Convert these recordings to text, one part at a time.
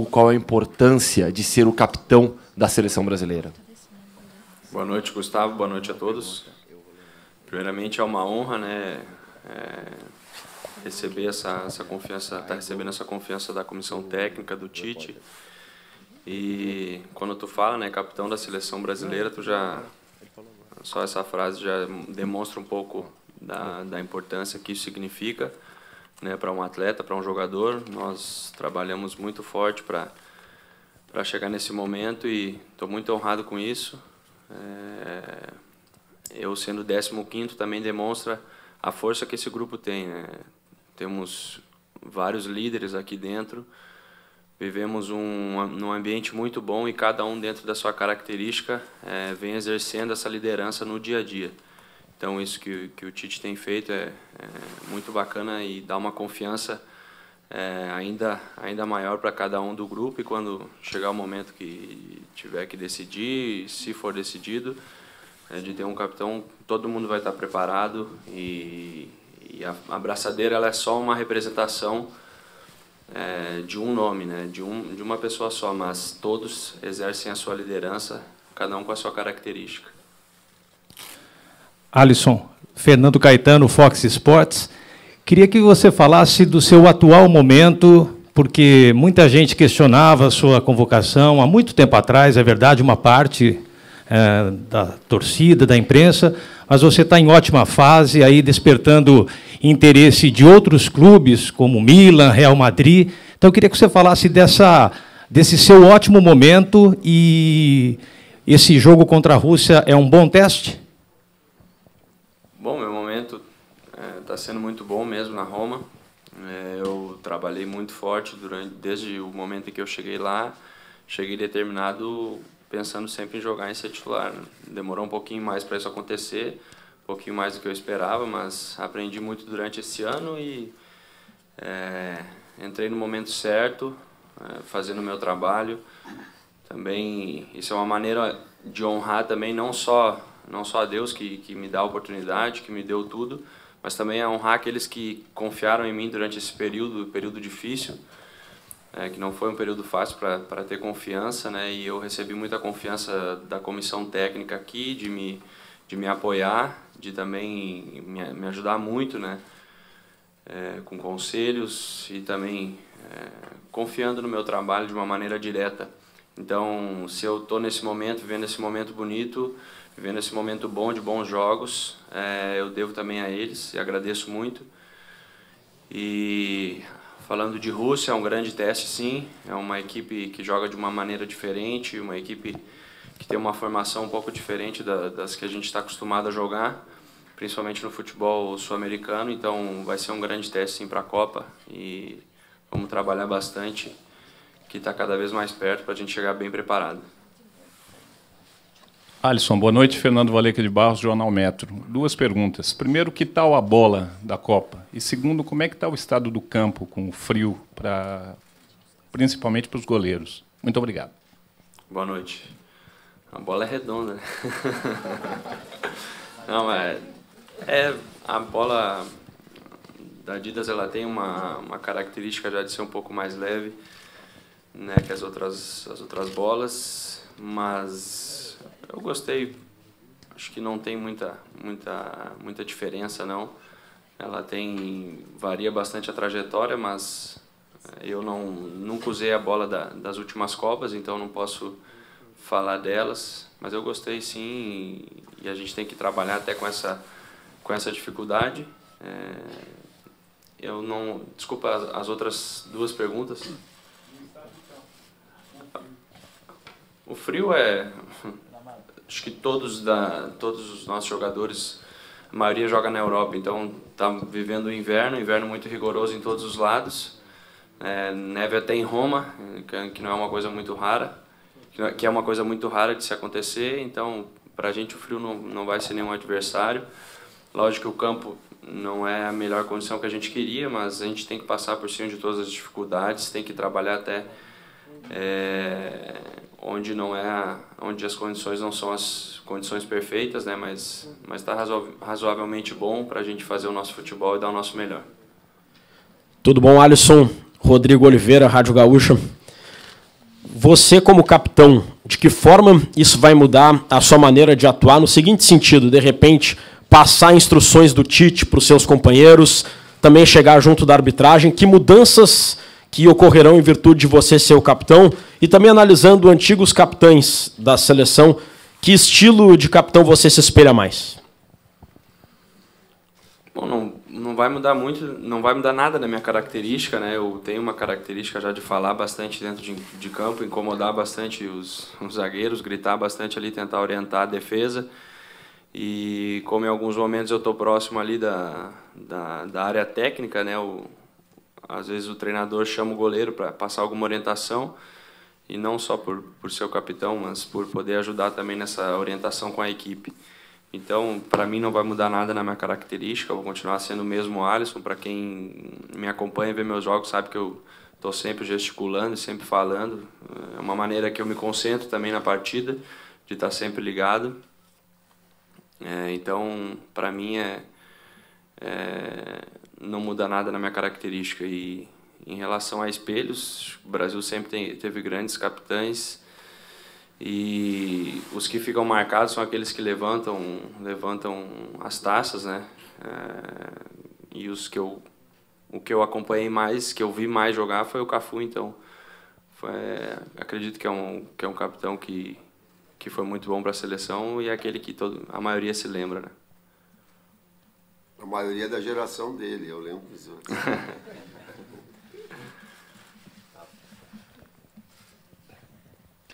Qual a importância de ser o capitão da seleção brasileira? Boa noite, Gustavo. Boa noite a todos. Primeiramente, é uma honra, né, receber essa confiança, estar recebendo essa confiança da comissão técnica, do Tite. E quando tu fala, né, capitão da seleção brasileira, tu já só essa frase já demonstra um pouco da importância que isso significa, né, para um atleta, para um jogador. Nós trabalhamos muito forte para chegar nesse momento e estou muito honrado com isso. Eu sendo o 15º também demonstra a força que esse grupo tem, né? Temos vários líderes aqui dentro, vivemos num ambiente muito bom e cada um dentro da sua característica vem exercendo essa liderança no dia a dia. Então isso que o Tite tem feito é muito bacana e dá uma confiança ainda maior para cada um do grupo, e quando chegar o momento que tiver que decidir, se for decidido, de ter um capitão, todo mundo vai estar preparado, e a abraçadeira ela é só uma representação de um nome, né, de uma pessoa só, mas todos exercem a sua liderança, cada um com a sua característica. Alisson, Fernando Caetano, Fox Sports. Queria que você falasse do seu atual momento, porque muita gente questionava a sua convocação há muito tempo atrás, é verdade, uma parte da torcida, da imprensa, mas você está em ótima fase, aí despertando interesse de outros clubes, como Milan, Real Madrid. Então, eu queria que você falasse desse seu ótimo momento, e esse jogo contra a Rússia é um bom teste? Bom, meu momento está sendo muito bom mesmo na Roma. Eu trabalhei muito forte desde o momento em que eu cheguei lá. Cheguei determinado, pensando sempre em jogar, em ser titular. Demorou um pouquinho mais para isso acontecer, um pouquinho mais do que eu esperava, mas aprendi muito durante esse ano e entrei no momento certo, fazendo o meu trabalho. Também isso é uma maneira de honrar também não só a Deus que me dá a oportunidade, que me deu tudo, mas também a honrar aqueles que confiaram em mim durante esse período difícil, que não foi um período fácil para ter confiança, né? E eu recebi muita confiança da comissão técnica aqui, de me apoiar, de também me ajudar muito, né? Com conselhos e também confiando no meu trabalho de uma maneira direta. Então, se eu estou nesse momento, vivendo esse momento bonito, vivendo esse momento bom, de bons jogos, eu devo também a eles e agradeço muito. E falando de Rússia, é um grande teste, sim. É uma equipe que joga de uma maneira diferente, uma equipe que tem uma formação um pouco diferente das que a gente está acostumado a jogar, principalmente no futebol sul-americano. Então, vai ser um grande teste, sim, para a Copa. E vamos trabalhar bastante, que está cada vez mais perto, para a gente chegar bem preparado. Alisson, boa noite. Fernando Valeca de Barros, Jornal Metro. Duas perguntas. Primeiro, que tal a bola da Copa? E segundo, como é que está o estado do campo com o frio, principalmente para os goleiros? Muito obrigado. Boa noite. A bola é redonda, né? Não, a bola da Adidas, ela tem uma característica já de ser um pouco mais leve, né, que as outras bolas, mas eu gostei. Acho que não tem muita diferença, não. Ela varia bastante a trajetória, mas eu nunca usei a bola das últimas Copas, então não posso falar delas, mas eu gostei, sim, e a gente tem que trabalhar até com essa dificuldade. Desculpa as outras duas perguntas. O frio acho que todos os nossos jogadores, a maioria joga na Europa, então está vivendo o inverno muito rigoroso em todos os lados. Neve até em Roma, que não é uma coisa muito rara, que é uma coisa muito rara de se acontecer. Então, para a gente o frio não vai ser nenhum adversário. Lógico que o campo não é a melhor condição que a gente queria, mas a gente tem que passar por cima de todas as dificuldades, tem que trabalhar até onde as condições não são as condições perfeitas, né? Mas está razoavelmente bom para a gente fazer o nosso futebol e dar o nosso melhor. Tudo bom, Alisson? Rodrigo Oliveira, Rádio Gaúcha. você como capitão, de que forma isso vai mudar a sua maneira de atuar no seguinte sentido, de repente, passar instruções do Tite para os seus companheiros, também chegar junto da arbitragem, que mudanças que ocorrerão em virtude de você ser o capitão, e também analisando antigos capitães da seleção, que estilo de capitão você se espelha mais? Bom, não vai mudar muito, não vai mudar nada na minha característica, né? Eu tenho uma característica já de falar bastante dentro de campo, incomodar bastante os zagueiros, gritar bastante ali, tentar orientar a defesa. E como em alguns momentos eu estou próximo ali da área técnica, né? Às vezes o treinador chama o goleiro para passar alguma orientação, e não só por ser o capitão, mas por poder ajudar também nessa orientação com a equipe. Então, para mim, não vai mudar nada na minha característica, eu vou continuar sendo o mesmo Alisson. Para quem me acompanha e vê meus jogos, sabe que eu estou sempre gesticulando, sempre falando. É uma maneira que eu me concentro também na partida, de estar sempre ligado. Então, para mim, não muda nada na minha característica. E em relação a espelhos, o Brasil sempre teve grandes capitães, e os que ficam marcados são aqueles que levantam as taças, né? E o que eu acompanhei mais, que eu vi mais jogar, foi o Cafu. Então, acredito que é um capitão que foi muito bom para a seleção, e é aquele que a maioria se lembra, né? A maioria da geração dele, eu lembro disso.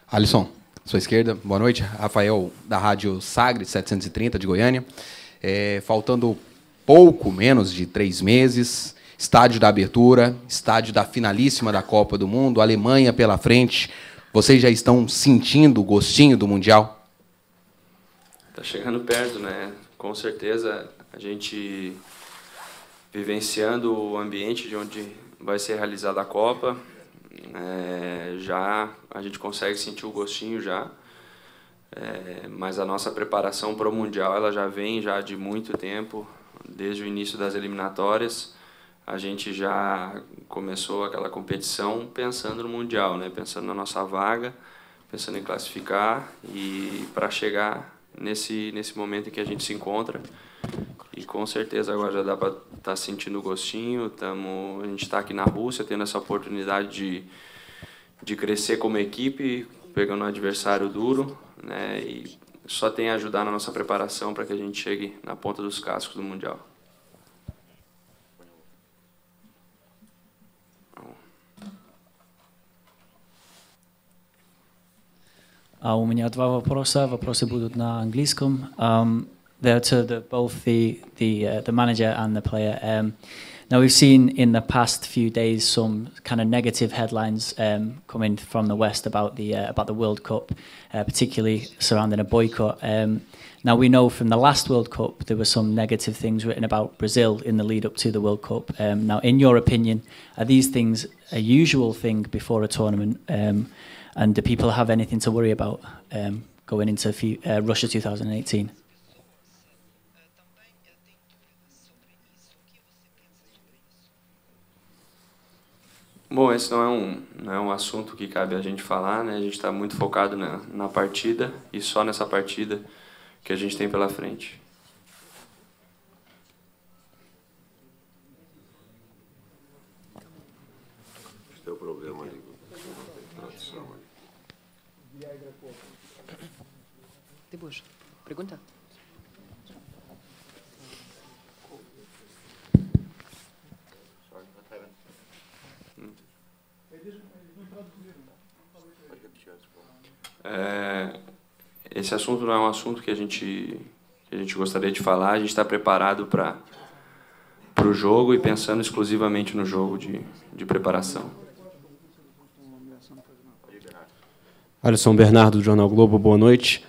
Alisson, sua esquerda, boa noite. Rafael, da Rádio Sagres 730 de Goiânia. Faltando pouco menos de 3 meses, estádio da abertura, estádio da finalíssima da Copa do Mundo, Alemanha pela frente. Vocês já estão sentindo o gostinho do Mundial? Está chegando perto, né? Com certeza, a gente vivenciando o ambiente de onde vai ser realizada a Copa, já a gente consegue sentir o gostinho já, mas a nossa preparação para o Mundial ela já vem já de muito tempo, desde o início das eliminatórias. A gente já começou aquela competição pensando no Mundial, né? Pensando na nossa vaga, pensando em classificar, e para chegar nesse momento em que a gente se encontra. E com certeza agora já dá para estar sentindo o gostinho. A gente está aqui na Rússia tendo essa oportunidade de crescer como equipe, pegando um adversário duro, né? E só tem a ajudar na nossa preparação para que a gente chegue na ponta dos cascos do Mundial. У меня два вопроса. Вопросы будут на английском. They're to both the manager and the player. Now we've seen in the past few days some kind of negative headlines coming from the West about the World Cup, particularly surrounding a boycott. Now we know from the last World Cup there were some negative things written about Brazil in the lead up to the World Cup. Now, in your opinion, are these things a usual thing before a tournament? And do people have anything to worry about going into Russia 2018? Bom, esse não é um assunto que cabe a gente falar, né? A gente está muito focado na partida, e só nessa partida que a gente tem pela frente. Tem um problema ali. Depois, pergunta. Esse assunto não é um assunto que a gente gostaria de falar. A gente está preparado para o jogo e pensando exclusivamente no jogo de preparação. Alisson, Bernardo, do Jornal Globo, boa noite.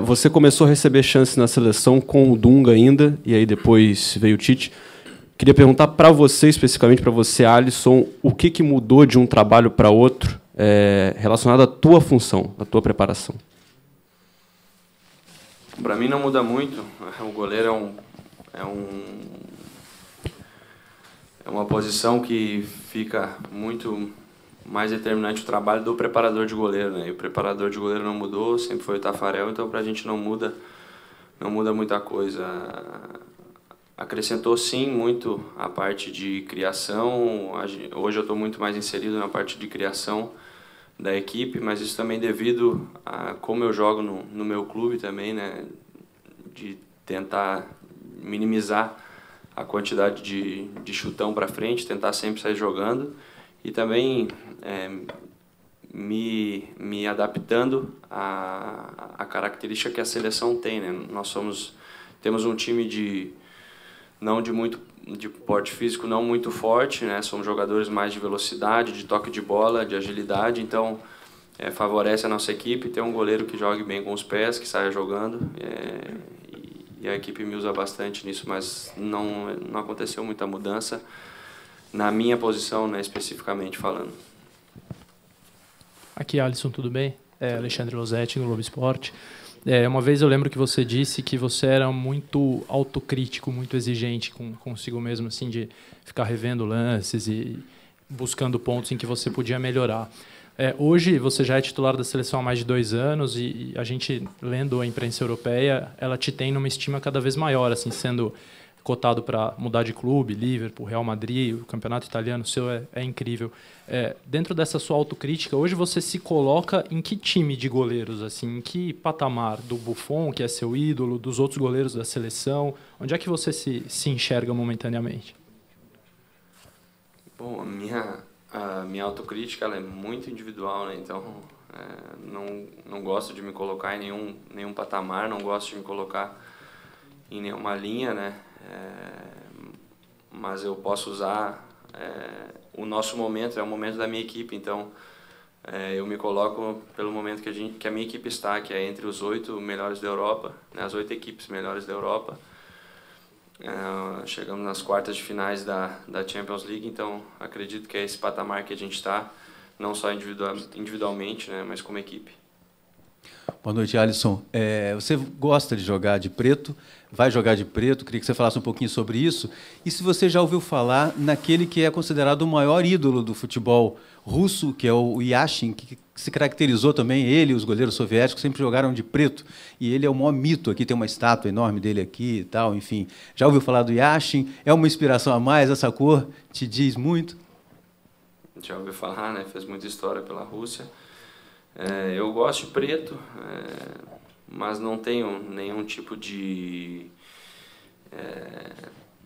Você começou a receber chance na seleção com o Dunga ainda, e aí depois veio o Tite. Queria perguntar para você, especificamente para você, Alisson, o que mudou de um trabalho para outro relacionado à tua função, à tua preparação? Para mim não muda muito. O goleiro é uma posição que fica muito mais determinante o trabalho do preparador de goleiro, né? E o preparador de goleiro não mudou, sempre foi o Tafarel, então para a gente não muda muita coisa. Acrescentou sim muito a parte de criação. Hoje eu estou muito mais inserido na parte de criação da equipe, mas isso também devido a como eu jogo no meu clube também, né? De tentar minimizar a quantidade de chutão para frente, tentar sempre sair jogando e também me adaptando à característica que a seleção tem, né? Temos um time de porte físico não muito forte, né? Somos jogadores mais de velocidade, de toque de bola, de agilidade, então favorece a nossa equipe ter um goleiro que jogue bem com os pés, que saia jogando, e a equipe me usa bastante nisso, mas não aconteceu muita mudança na minha posição, né, especificamente falando. Aqui, Alisson, tudo bem? Alexandre Losetti, no Globo Esporte. Uma vez eu lembro que você disse que você era muito autocrítico, muito exigente consigo mesmo, assim, de ficar revendo lances e buscando pontos em que você podia melhorar. Hoje você já é titular da seleção há mais de 2 anos e a gente, lendo a imprensa europeia, ela te tem numa estima cada vez maior, assim, sendo cotado para mudar de clube, Liverpool, Real Madrid, o campeonato italiano, o seu é incrível. Dentro dessa sua autocrítica, hoje você se coloca em que time de goleiros, assim, em que patamar? Do Buffon, que é seu ídolo, dos outros goleiros da seleção? Onde é que você se enxerga momentaneamente? Bom, a minha autocrítica ela é muito individual, né? Então não gosto de me colocar em nenhum patamar, não gosto de me colocar em nenhuma linha, né? Mas eu posso usar o nosso momento, é o momento da minha equipe, então eu me coloco pelo momento que a minha equipe está, que é entre os 8 melhores da Europa, né? As 8 equipes melhores da Europa. Chegamos nas quartas de finais da Champions League, então acredito que é esse patamar que a gente está, não só individualmente, né, mas como equipe. Boa noite, Alisson. Você gosta de jogar de preto, vai jogar de preto, queria que você falasse um pouquinho sobre isso. E se você já ouviu falar naquele que é considerado o maior ídolo do futebol russo, que é o Yashin, que se caracterizou também, ele e os goleiros soviéticos sempre jogaram de preto, e ele é o maior mito, aqui tem uma estátua enorme dele aqui e tal, enfim. Já ouviu falar do Yashin? É uma inspiração a mais, essa cor te diz muito? Já ouviu falar, né? Fez muita história pela Rússia. Eu gosto de preto, mas não tenho nenhum tipo de...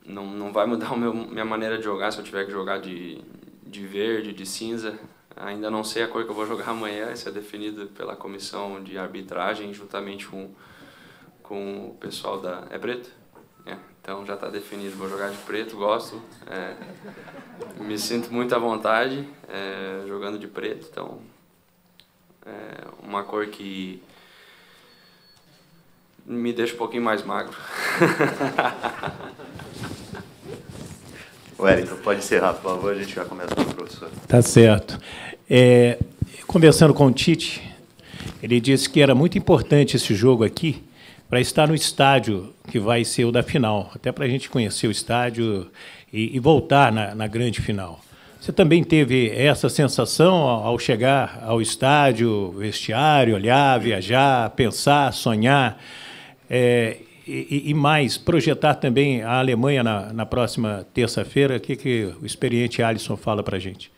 Não vai mudar minha maneira de jogar se eu tiver que jogar de verde, de cinza. Ainda não sei a cor que eu vou jogar amanhã, isso é definido pela comissão de arbitragem, juntamente com o pessoal da... É preto? Então já está definido, vou jogar de preto, gosto. Me sinto muito à vontade jogando de preto, então... uma cor que me deixa um pouquinho mais magro. Wellington, pode encerrar, por favor, a gente já começa com o professor. Tá certo. Conversando com o Tite, ele disse que era muito importante esse jogo aqui para estar no estádio que vai ser o da final, até para a gente conhecer o estádio e voltar na grande final. Você também teve essa sensação ao chegar ao estádio, vestiário, olhar, viajar, pensar, sonhar, e mais, projetar também a Alemanha na próxima terça-feira? O que o experiente Alisson fala para a gente?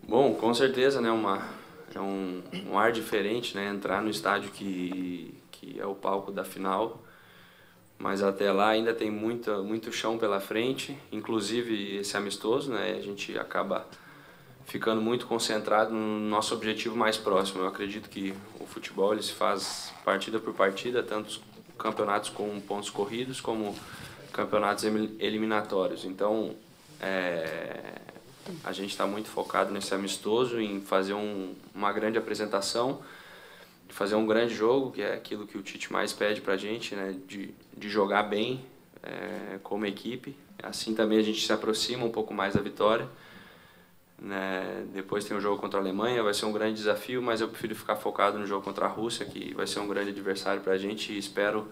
Bom, com certeza, né, é um ar diferente, né, entrar no estádio que é o palco da final. Mas até lá ainda tem muito chão pela frente, inclusive esse amistoso, né? A gente acaba ficando muito concentrado no nosso objetivo mais próximo. Eu acredito que o futebol ele se faz partida por partida, tanto campeonatos com pontos corridos como campeonatos eliminatórios. Então, a gente está muito focado nesse amistoso, em fazer uma grande apresentação, de fazer um grande jogo, que é aquilo que o Tite mais pede para a gente, né? De jogar bem como equipe. Assim também a gente se aproxima um pouco mais da vitória, né? Depois tem o jogo contra a Alemanha, vai ser um grande desafio, mas eu prefiro ficar focado no jogo contra a Rússia, que vai ser um grande adversário para a gente, e espero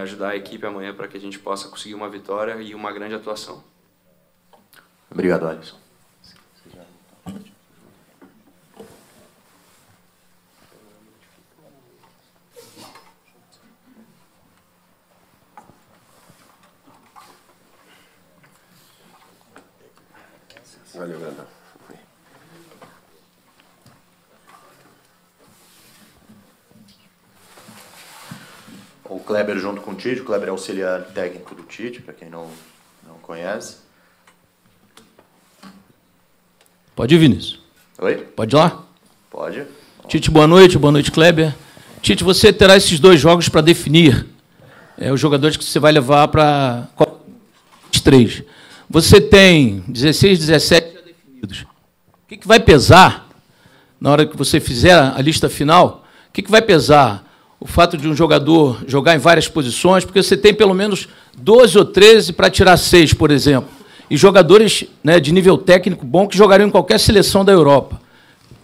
ajudar a equipe amanhã para que a gente possa conseguir uma vitória e uma grande atuação. Obrigado, Alisson. Valeu, Brandão. O Kleber junto com o Tite. O Kleber é auxiliar técnico do Tite, para quem não conhece. Pode ir, Vinícius. Oi? Pode ir lá? Pode. Tite, boa noite, Kleber. Tite, você terá esses 2 jogos para definir os jogadores que você vai levar para os 3. Você tem 16, 17 já definidos. O que vai pesar na hora que você fizer a lista final? O que vai pesar? O fato de um jogador jogar em várias posições, porque você tem pelo menos 12 ou 13 para tirar 6, por exemplo. E jogadores, né, de nível técnico bom que jogariam em qualquer seleção da Europa.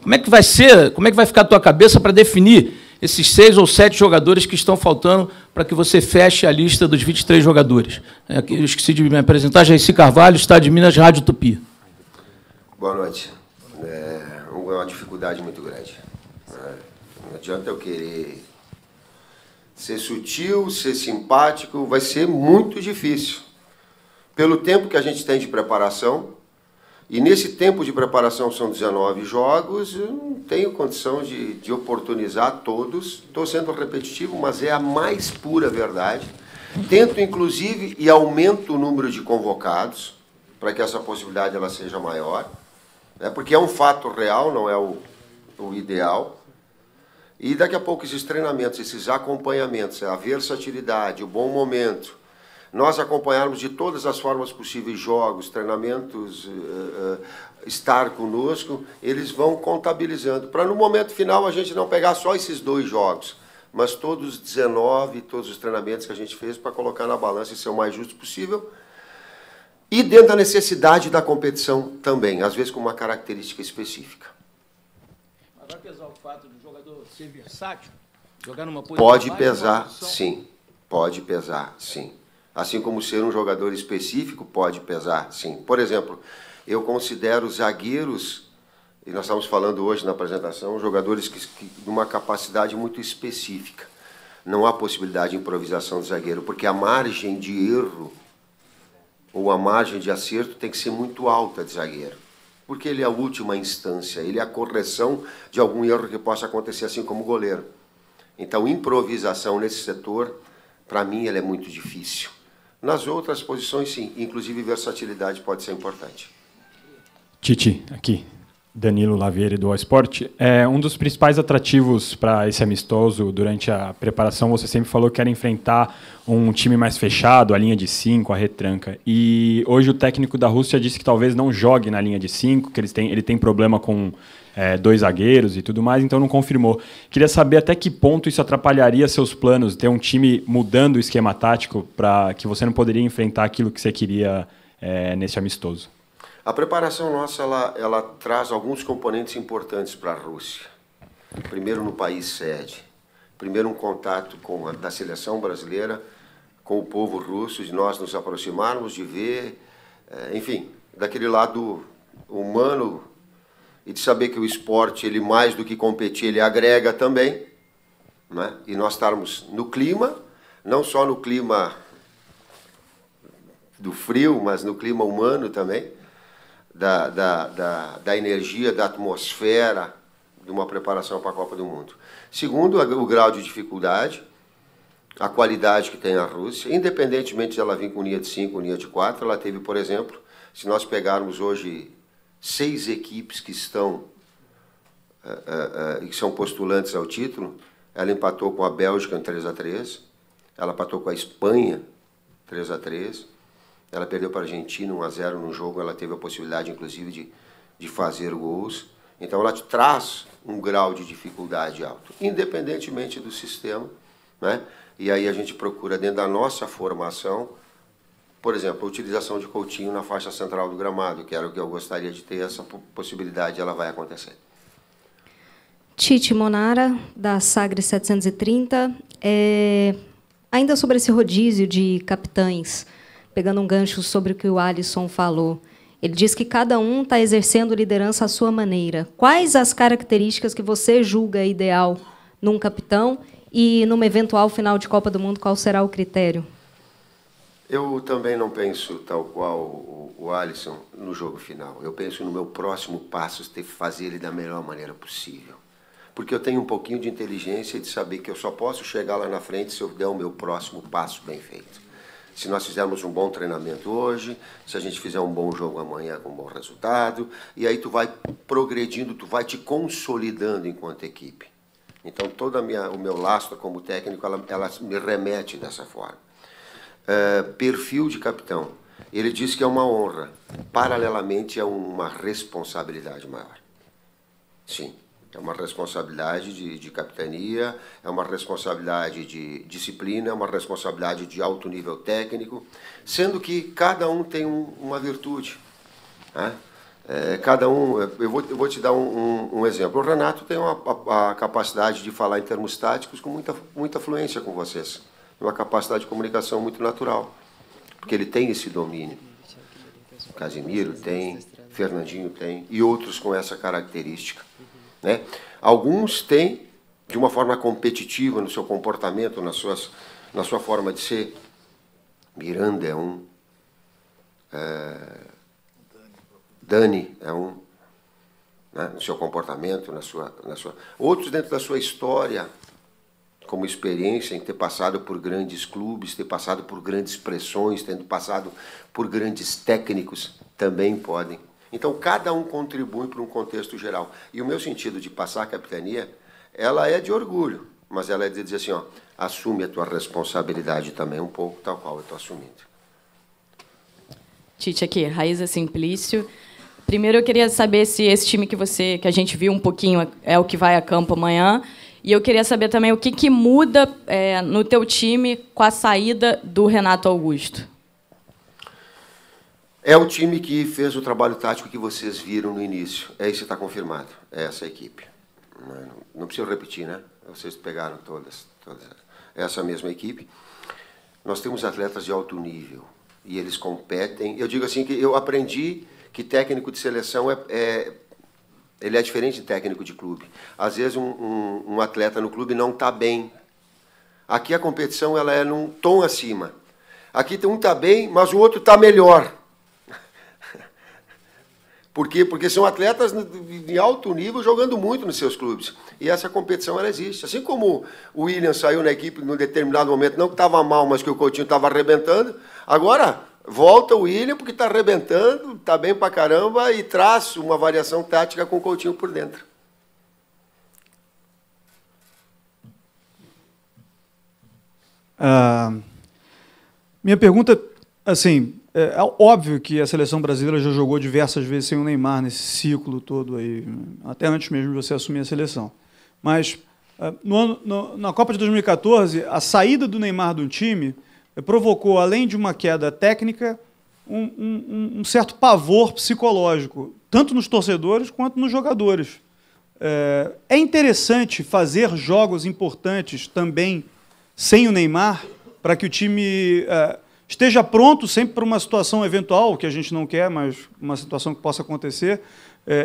Como é que vai ser, como é que vai ficar a tua cabeça para definir esses 6 ou 7 jogadores que estão faltando para que você feche a lista dos 23 jogadores? Eu esqueci de me apresentar, Jaci Carvalho, Estado de Minas, Rádio Tupi. Boa noite. É uma dificuldade muito grande. Não adianta eu querer ser sutil, ser simpático, vai ser muito difícil. Pelo tempo que a gente tem de preparação, e nesse tempo de preparação são 19 jogos, eu não tenho condição de oportunizar todos. Estou sendo repetitivo, mas é a mais pura verdade. Tento, inclusive, e aumento o número de convocados, para que essa possibilidade ela seja maior, né? Porque é um fato real, não é o ideal. E daqui a pouco esses treinamentos, esses acompanhamentos, a versatilidade, o bom momento, nós acompanharmos de todas as formas possíveis jogos, treinamentos, estar conosco, eles vão contabilizando. Para no momento final a gente não pegar só esses 2 jogos, mas todos os 19, todos os treinamentos que a gente fez para colocar na balança e ser o mais justo possível. E dentro da necessidade da competição também, às vezes com uma característica específica. Vai pesar o fato do jogador ser versátil? Jogar numa posição pode pesar, sim. Pode pesar, sim. Assim como ser um jogador específico pode pesar, sim. Por exemplo, eu considero zagueiros, e nós estamos falando hoje na apresentação, jogadores que de uma capacidade muito específica. Não há possibilidade de improvisação do zagueiro, porque a margem de erro ou a margem de acerto tem que ser muito alta de zagueiro. Porque ele é a última instância, ele é a correção de algum erro que possa acontecer, assim como o goleiro. Então, improvisação nesse setor, para mim, ela é muito difícil. Nas outras posições, sim, inclusive versatilidade pode ser importante. Tite, aqui, Danilo Lavieri do All Sport. Um dos principais atrativos para esse amistoso durante a preparação, você sempre falou que era enfrentar um time mais fechado, a linha de 5, a retranca. E hoje o técnico da Rússia disse que talvez não jogue na linha de 5, que ele tem problema com 2 zagueiros e tudo mais, então não confirmou. Queria saber até que ponto isso atrapalharia seus planos, ter um time mudando o esquema tático para que você não poderia enfrentar aquilo que você queria nesse amistoso. A preparação nossa, ela traz alguns componentes importantes para a Rússia. Primeiro, no país sede. Primeiro, um contato da seleção brasileira com o povo russo, de nós nos aproximarmos, de ver, enfim, daquele lado humano e de saber que o esporte, ele mais do que competir, ele agrega também, né? E nós estarmos no clima, não só no clima do frio, mas no clima humano também, da energia, da atmosfera de uma preparação para a Copa do Mundo. Segundo, o grau de dificuldade, a qualidade que tem a Rússia, independentemente de ela vir com linha de 5, linha de 4, ela teve, por exemplo, se nós pegarmos hoje 6 equipes que estão que são postulantes ao título, ela empatou com a Bélgica em 3-3, ela empatou com a Espanha 3-3, ela perdeu para a Argentina 1-0 no jogo, ela teve a possibilidade, inclusive, de fazer gols. Então, ela traz um grau de dificuldade alto, independentemente do sistema, né? E aí a gente procura, dentro da nossa formação, por exemplo, a utilização de Coutinho na faixa central do gramado, que era o que eu gostaria de ter, essa possibilidade ela vai acontecer. Tite Monara, da Sagres 730. Ainda sobre esse rodízio de capitães, pegando um gancho sobre o que o Alisson falou, ele diz que cada um está exercendo liderança à sua maneira. Quais as características que você julga ideal num capitão e numa eventual final de Copa do Mundo, qual será o critério? Eu também não penso, tal qual o Alisson, no jogo final. Eu penso no meu próximo passo, ter que fazer ele da melhor maneira possível. Porque eu tenho um pouquinho de inteligência de saber que eu só posso chegar lá na frente se eu der o meu próximo passo bem feito. Se nós fizermos um bom treinamento hoje, se a gente fizer um bom jogo amanhã com um bom resultado, e aí tu vai progredindo, tu vai te consolidando enquanto equipe. Então, todo o meu lastro como técnico, ela me remete dessa forma. Perfil de capitão. Ele diz que é uma honra. Paralelamente, é uma responsabilidade maior. Sim, é uma responsabilidade de capitania, é uma responsabilidade de disciplina, é uma responsabilidade de alto nível técnico, sendo que cada um tem uma virtude, né? Cada um, eu vou te dar um exemplo. O Renato tem a capacidade de falar em termos táticos com muita fluência com vocês. Uma capacidade de comunicação muito natural, porque ele tem esse domínio. Casimiro tem, Fernandinho tem, e outros com essa característica, né? Alguns têm, de uma forma competitiva no seu comportamento, na sua forma de ser. Miranda é um, Dani é um, né? No seu comportamento, outros dentro da sua história, como experiência em ter passado por grandes clubes, ter passado por grandes pressões, tendo passado por grandes técnicos, também podem. Então, cada um contribui para um contexto geral. E o meu sentido de passar a capitania, ela é de orgulho, mas ela é de dizer assim, ó, assume a tua responsabilidade também um pouco, tal qual eu estou assumindo. Tite, aqui, Raíza Simplício. Primeiro, eu queria saber se esse time que a gente viu um pouquinho é o que vai a campo amanhã. E eu queria saber também o que muda no teu time com a saída do Renato Augusto. É o time que fez o trabalho tático que vocês viram no início. Esse está confirmado. É essa equipe. Não preciso repetir, né? Vocês pegaram todas essa mesma equipe. Nós temos atletas de alto nível e eles competem. Eu digo assim que eu aprendi que técnico de seleção ele é diferente de técnico de clube. Às vezes um atleta no clube não está bem. Aqui a competição ela é num tom acima. Aqui um está bem, mas o outro está melhor. Por quê? Porque são atletas de alto nível jogando muito nos seus clubes. E essa competição ela existe. Assim como o William saiu na equipe num determinado momento, não que estava mal, mas que o Coutinho estava arrebentando, agora volta o William porque está arrebentando, está bem pra caramba e traz uma variação tática com o Coutinho por dentro. Minha pergunta, assim, é óbvio que a seleção brasileira já jogou diversas vezes sem o Neymar nesse ciclo todo aí, até antes mesmo de você assumir a seleção. Mas na Copa de 2014, a saída do Neymar de um time provocou, além de uma queda técnica, um certo pavor psicológico, tanto nos torcedores quanto nos jogadores. É interessante fazer jogos importantes também sem o Neymar, para que o time esteja pronto sempre para uma situação eventual, que a gente não quer, mas uma situação que possa acontecer,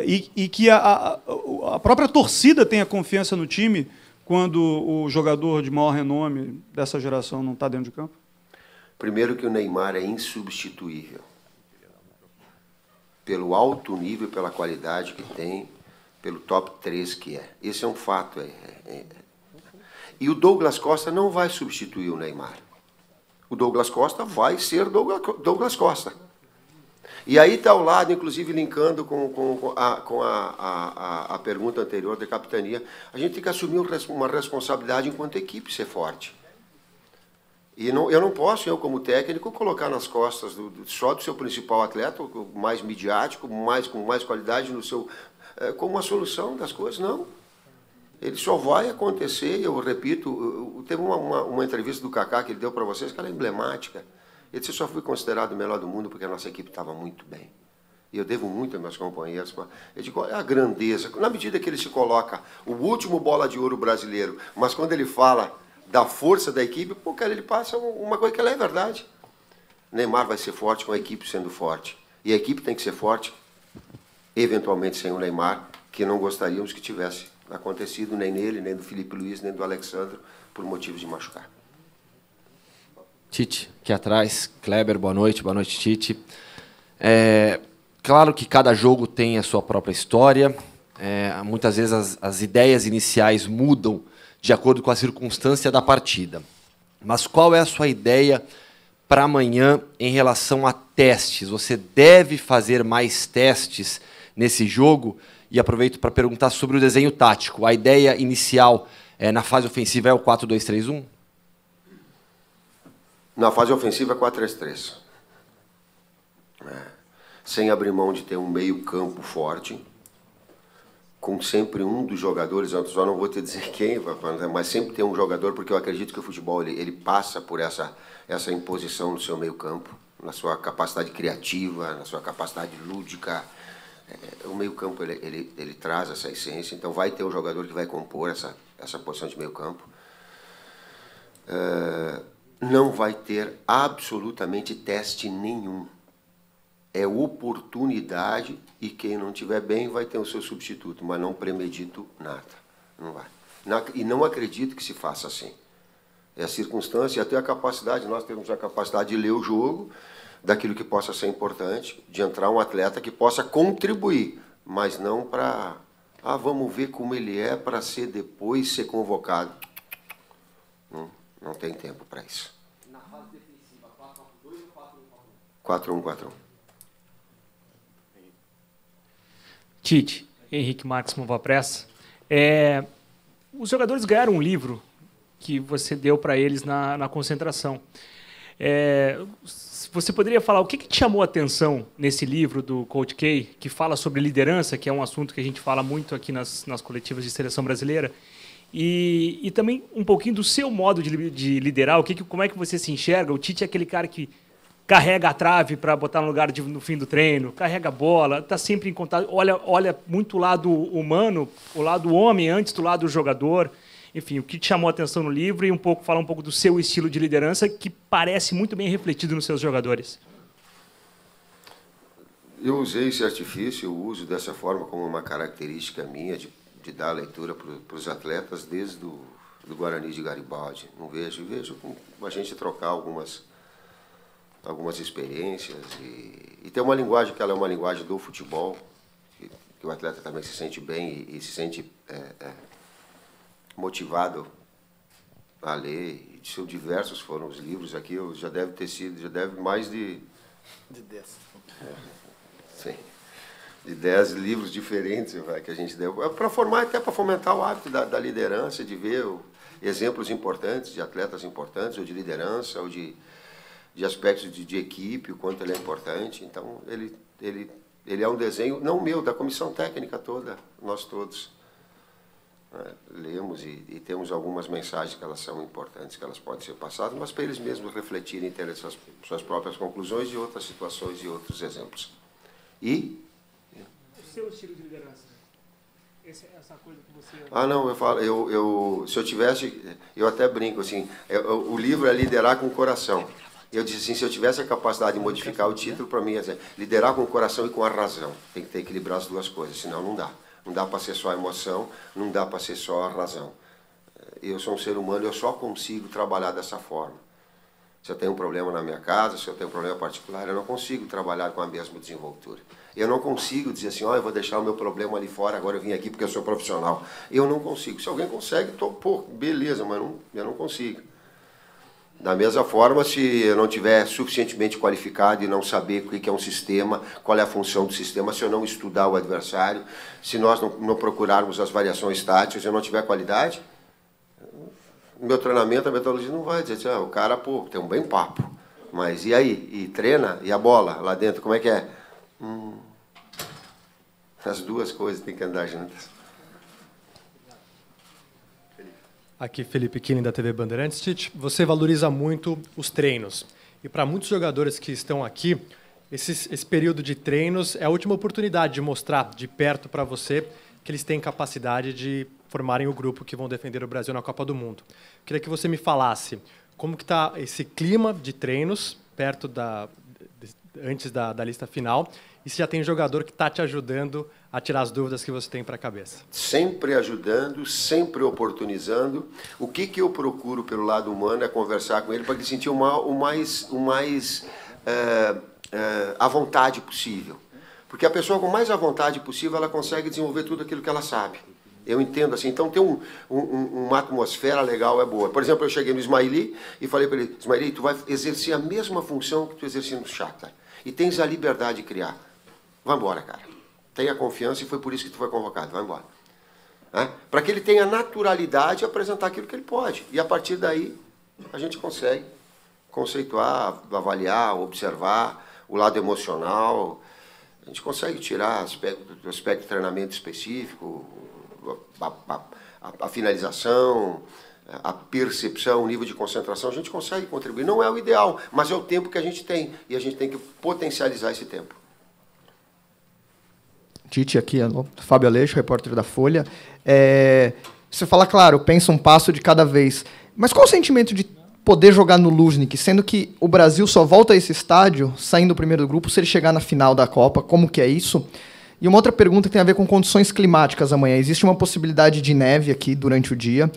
e que a própria torcida tenha confiança no time quando o jogador de maior renome dessa geração não está dentro de campo? Primeiro que o Neymar é insubstituível. Pelo alto nível, pela qualidade que tem, pelo top 3 que é. Esse é um fato. E o Douglas Costa não vai substituir o Neymar. O Douglas Costa vai ser Douglas Costa. E aí está ao lado, inclusive linkando com a pergunta anterior da capitania, a gente tem que assumir uma responsabilidade enquanto equipe, ser forte. E eu não posso, eu como técnico, colocar nas costas só do seu principal atleta, mais midiático, com mais qualidade, como uma solução das coisas, não. Ele só vai acontecer, eu repito, teve uma entrevista do Kaká que ele deu para vocês, que ela é emblemática. Ele disse, eu só fui considerado o melhor do mundo porque a nossa equipe estava muito bem. E eu devo muito aos meus companheiros. Eu digo, olha a grandeza. Na medida que ele se coloca o último bola de ouro brasileiro, mas quando ele fala da força da equipe, pô, cara, ele passa uma coisa que ela é verdade. Neymar vai ser forte com a equipe sendo forte. E a equipe tem que ser forte, eventualmente sem o Neymar, que não gostaríamos que tivesse acontecido, nem nele, nem do Felipe Luiz, nem do Alexandre, por motivos de machucar. Tite, aqui atrás. Kleber, boa noite Tite. Claro que cada jogo tem a sua própria história. Muitas vezes as ideias iniciais mudam de acordo com a circunstância da partida. Mas qual é a sua ideia para amanhã em relação a testes? Você deve fazer mais testes nesse jogo? E aproveito para perguntar sobre o desenho tático. A ideia inicial na fase ofensiva é o 4-2-3-1? Na fase ofensiva é 4-3-3. Sem abrir mão de ter um meio-campo forte, com sempre um dos jogadores, eu só não vou te dizer quem, mas sempre tem um jogador, porque eu acredito que o futebol ele passa por essa imposição no seu meio-campo, na sua capacidade criativa, na sua capacidade lúdica. O meio-campo ele traz essa essência, então vai ter um jogador que vai compor essa posição de meio-campo. Não vai ter absolutamente teste nenhum. É oportunidade e quem não estiver bem vai ter o seu substituto, mas não premedito nada. Não vai. E não acredito que se faça assim. É a circunstância e até a capacidade, nós temos a capacidade de ler o jogo, daquilo que possa ser importante, de entrar um atleta que possa contribuir, mas não para, vamos ver como ele é para depois ser convocado. Não tem tempo para isso. Na fase defensiva, 4-4-2 ou 4-1-4-1? 4-1-4-1. Tite, Henrique Marques Movapressa. Os jogadores ganharam um livro que você deu para eles na concentração. Você poderia falar o que te chamou a atenção nesse livro do Coach K, que fala sobre liderança, que é um assunto que a gente fala muito aqui nas coletivas de seleção brasileira, e também um pouquinho do seu modo de liderar, como é que você se enxerga? O Tite é aquele cara que carrega a trave para botar no lugar no fim do treino, carrega a bola, está sempre em contato, olha muito o lado humano, o lado homem antes do lado do jogador. Enfim, o que te chamou a atenção no livro e falar um pouco do seu estilo de liderança, que parece muito bem refletido nos seus jogadores. Eu usei esse artifício, eu uso dessa forma como uma característica minha de dar leitura para os atletas desde do Guarani de Garibaldi. Não vejo a gente trocar algumas experiências e ter uma linguagem que ela é uma linguagem do futebol, que o atleta também se sente bem e se sente motivado a ler. E diversos foram os livros aqui, já deve mais de 10. Sim. De 10 livros diferentes que a gente deu, para formar, até para fomentar o hábito da liderança, de ver exemplos importantes, de atletas importantes, ou de liderança, ou de aspectos de equipe, o quanto ele é importante. Então, ele é um desenho, não meu, da comissão técnica toda, nós todos. Lemos e temos algumas mensagens que elas são importantes, que elas podem ser passadas, mas para eles mesmos refletirem e terem suas próprias conclusões de outras situações e outros exemplos. O seu estilo de liderança? Essa coisa que você... Não, eu falo, se eu tivesse, eu até brinco assim, o livro é Liderar com o Coração. Eu disse assim, se eu tivesse a capacidade de modificar o título, para mim é dizer, liderar com o coração e com a razão. Tem que ter equilibrar as duas coisas, senão não dá. Não dá para ser só a emoção, não dá para ser só a razão. Eu sou um ser humano, eu só consigo trabalhar dessa forma. Se eu tenho um problema na minha casa, se eu tenho um problema particular, eu não consigo trabalhar com a mesma desenvoltura. Eu não consigo dizer assim, eu vou deixar o meu problema ali fora, agora eu vim aqui porque eu sou profissional. Eu não consigo. Se alguém consegue, beleza, mas eu não consigo. Da mesma forma, se eu não estiver suficientemente qualificado e não saber o que é um sistema, qual é a função do sistema, se eu não estudar o adversário, se nós não procurarmos as variações táticas, se eu não tiver qualidade, o meu treinamento, a metodologia não vai dizer assim, o cara, tem um bem papo, mas e aí? E treina? E a bola lá dentro, como é que é? As duas coisas têm que andar juntas. Aqui, Felipe Kine, da TV Bandeirantes. Tite, você valoriza muito os treinos. E para muitos jogadores que estão aqui, esse período de treinos é a última oportunidade de mostrar de perto para você que eles têm capacidade de formarem o grupo que vão defender o Brasil na Copa do Mundo. Queria que você me falasse como que está esse clima de treinos perto antes da lista final, e se já tem jogador que está te ajudando a tirar as dúvidas que você tem para a cabeça. Sempre ajudando, sempre oportunizando. O que eu procuro pelo lado humano é conversar com ele para que ele sentir o mais à vontade possível. Porque a pessoa com mais à vontade possível, ela consegue desenvolver tudo aquilo que ela sabe. Eu entendo assim. Então, ter uma atmosfera legal é boa. Por exemplo, eu cheguei no Ismaili e falei para ele, Ismaili, tu vai exercer a mesma função que tu exercia no Shakhtar. E tens a liberdade de criar. Vai embora, cara. Tenha confiança e foi por isso que tu foi convocado. Vai embora. Para que ele tenha naturalidade de apresentar aquilo que ele pode. E a partir daí, a gente consegue conceituar, avaliar, observar o lado emocional. A gente consegue tirar do aspecto de treinamento específico, a finalização, a percepção, o nível de concentração, a gente consegue contribuir. Não é o ideal, mas é o tempo que a gente tem. E a gente tem que potencializar esse tempo. Tite, aqui, Fábio Aleixo, repórter da Folha. Você fala, claro, pensa um passo de cada vez. Mas qual o sentimento de poder jogar no Luzhniki, sendo que o Brasil só volta a esse estádio, saindo do primeiro grupo, se ele chegar na final da Copa? Como que é isso? E uma outra pergunta que tem a ver com condições climáticas amanhã. Existe uma possibilidade de neve aqui durante o dia.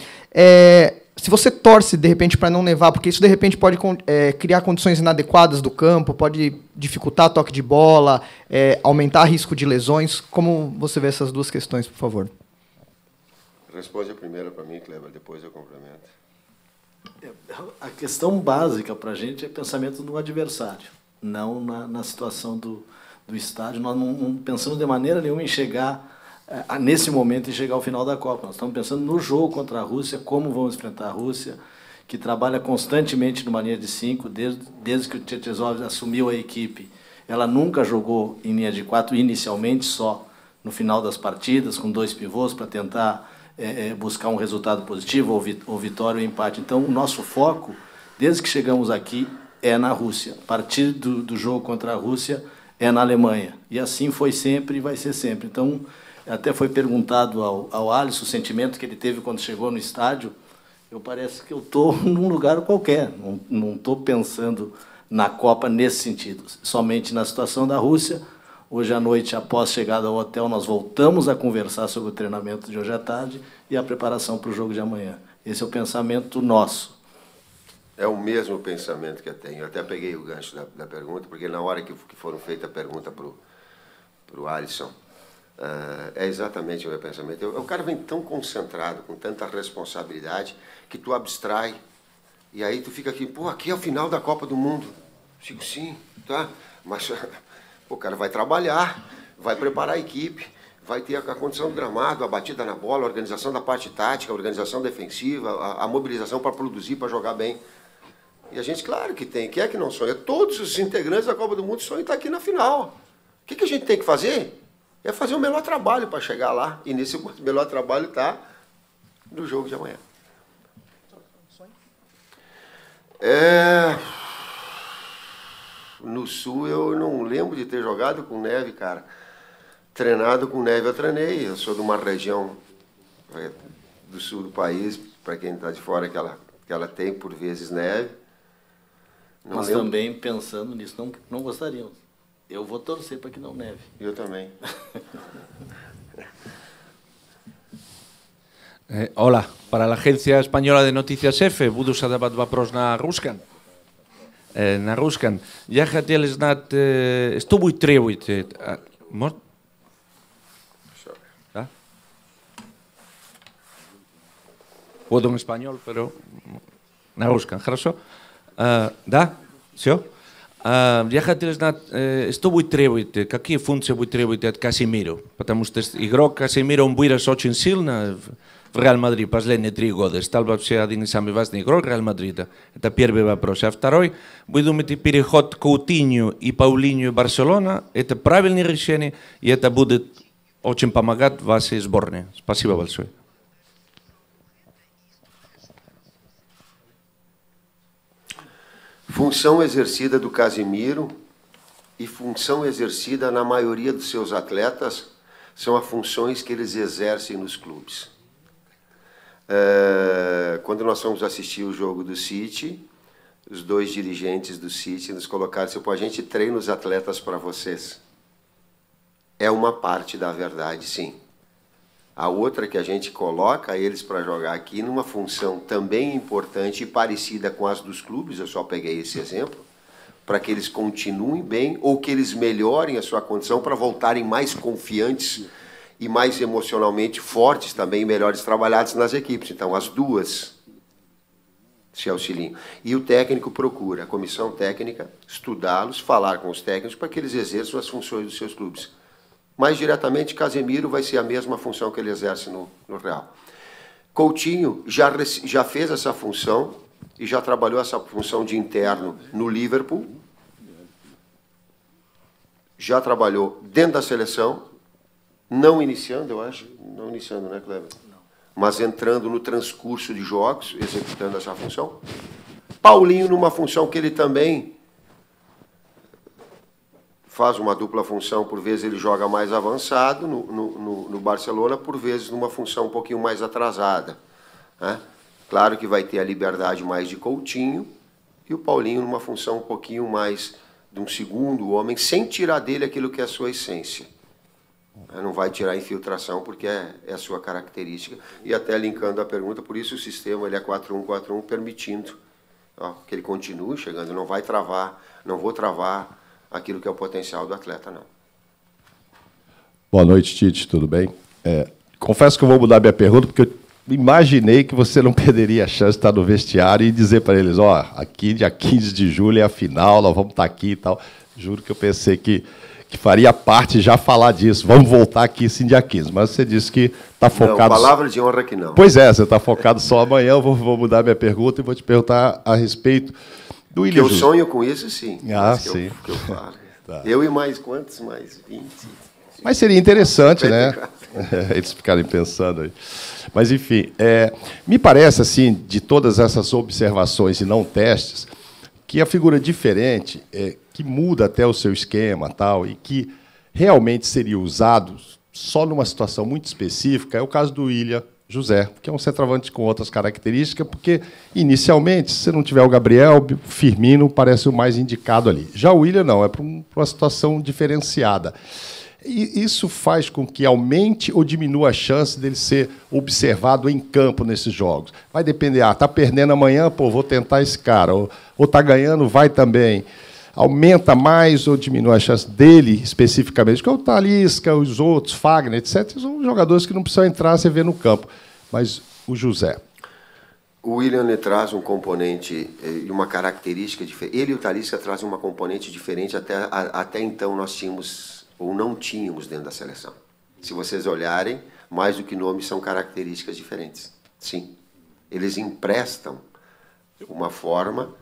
Se você torce, de repente, para não nevar, porque isso, de repente, pode criar condições inadequadas do campo, pode dificultar toque de bola, aumentar risco de lesões. Como você vê essas duas questões, por favor? Responde a primeira para mim, Kleber, depois eu complemento. A questão básica para a gente é pensamento do adversário, não na situação do estádio. Nós não pensamos de maneira nenhuma em chegar, nesse momento, em chegar ao final da Copa. Nós estamos pensando no jogo contra a Rússia, como vamos enfrentar a Rússia, que trabalha constantemente numa linha de 5, desde que o Cherchesov assumiu a equipe. Ela nunca jogou em linha de 4, inicialmente só no final das partidas, com 2 pivôs, para tentar buscar um resultado positivo, ou vitória ou empate. Então, o nosso foco, desde que chegamos aqui, é na Rússia. A partir do jogo contra a Rússia, é na Alemanha. E assim foi sempre e vai ser sempre. Então, até foi perguntado ao Alisson o sentimento que ele teve quando chegou no estádio. Parece que eu estou num lugar qualquer. Não estou pensando na Copa nesse sentido. Somente na situação da Rússia. Hoje à noite, após chegada ao hotel, nós voltamos a conversar sobre o treinamento de hoje à tarde e a preparação para o jogo de amanhã. Esse é o pensamento nosso. É o mesmo pensamento que eu tenho. Eu até peguei o gancho da pergunta, porque na hora que foram feitas a pergunta para o Alisson, é exatamente o meu pensamento. O cara vem tão concentrado, com tanta responsabilidade, que tu abstrai. E aí tu fica aqui, pô, aqui é o final da Copa do Mundo. Digo, sim, tá? Mas o cara vai trabalhar, vai preparar a equipe, vai ter a condição do gramado, a batida na bola, a organização da parte tática, a organização defensiva, a mobilização para produzir, para jogar bem. E a gente, claro que tem. Quem é que não sonha? Todos os integrantes da Copa do Mundo sonham estar aqui na final. O que a gente tem que fazer? É fazer o melhor trabalho para chegar lá. E nesse melhor trabalho está no jogo de amanhã. No Sul eu não lembro de ter jogado com neve, cara. Treinado com neve eu treinei. Eu sou de uma região do sul do país, para quem está de fora, que ela tem por vezes neve. Nós também, pensando nisso, não gostaríamos. Eu vou torcer para que não neve. Eu também. Hola, para la Agencia Española de Noticias EFE, budu zadabat vapros na Ruskan. Na Ruskan. Ja хотели знать, что вы требуете? ¿Ah? Puedo en español, pero на русском, хорошо? Да? Все? Я хотел знать, что вы требуете, какие функции вы требуете от Касимиро, потому что игрок Касимиро, он вырос очень сильно в Реал Мадрид последние 3 года, стал вообще один из самых важных игроков Реал Мадрида. Это первый вопрос. А второй, вы думаете, переход Каутиньо и Паулиньо в Барселона, это правильное решение, и это будет очень помогать вашей сборной? Спасибо большое. Função exercida do Casimiro e função exercida na maioria dos seus atletas são as funções que eles exercem nos clubes. Quando nós fomos assistir o jogo do City, os 2 dirigentes do City nos colocaram assim, pô, a gente treina os atletas para vocês. É uma parte da verdade, sim. A outra que a gente coloca eles para jogar aqui numa função também importante e parecida com as dos clubes, eu só peguei esse exemplo, para que eles continuem bem ou que eles melhorem a sua condição para voltarem mais confiantes e mais emocionalmente fortes também, melhores trabalhados nas equipes. Então, as duas se auxiliam. E o técnico procura, a comissão técnica, estudá-los, falar com os técnicos para que eles exerçam as funções dos seus clubes. Mais diretamente, Casemiro vai ser a mesma função que ele exerce no Real. Coutinho já fez essa função e já trabalhou essa função de interno no Liverpool. Já trabalhou dentro da seleção, não iniciando, eu acho. Não iniciando, né, Kleber? Não. Mas entrando no transcurso de jogos, executando essa função. Paulinho, numa função que ele também faz uma dupla função, por vezes ele joga mais avançado no Barcelona, por vezes numa função um pouquinho mais atrasada, né? Claro que vai ter a liberdade mais de Coutinho e o Paulinho numa função um pouquinho mais de um segundo homem, sem tirar dele aquilo que é a sua essência. Não vai tirar a infiltração porque é a sua característica. E até linkando a pergunta, por isso o sistema ele é 4-1-4-1, permitindo que ele continue chegando, não vai travar, não vou travar aquilo que é o potencial do atleta, não. Boa noite, Tite, tudo bem? Confesso que eu vou mudar minha pergunta, porque eu imaginei que você não perderia a chance de estar no vestiário e dizer para eles, aqui dia 15 de julho é a final, nós vamos estar aqui e tal. Juro que eu pensei que faria parte já falar disso, vamos voltar aqui sim dia 15, mas você disse que está focado... Não, palavra de honra que não. Pois é, você está focado só amanhã, eu vou mudar minha pergunta e vou te perguntar a respeito do Willian José. Que eu sonho com isso, sim. Sim. Que eu falo. Tá. Eu e mais quantos? Mais 20. Mas seria interessante, né? Eles ficarem pensando aí. Mas, enfim, me parece, assim, de todas essas observações e não testes, que a figura diferente, que muda até o seu esquema tal, e que realmente seria usado só numa situação muito específica, é o caso do Willian José, que é um centroavante com outras características, porque, inicialmente, se não tiver o Gabriel, o Firmino parece o mais indicado ali. Já o Willian não, é para uma situação diferenciada. E isso faz com que aumente ou diminua a chance dele ser observado em campo nesses jogos. Vai depender, está perdendo amanhã, vou tentar esse cara, ou está ganhando, vai também. Aumenta mais ou diminui a chance dele, especificamente, porque o Talisca, os outros, Fagner, etc., são jogadores que não precisam entrar, você vê no campo. Mas o José... O Willian ele traz um componente e uma característica diferente. Ele e o Talisca trazem uma componente diferente. Até então nós tínhamos, ou não tínhamos dentro da seleção. Se vocês olharem, mais do que nomes, são características diferentes. Sim. Eles emprestam uma forma,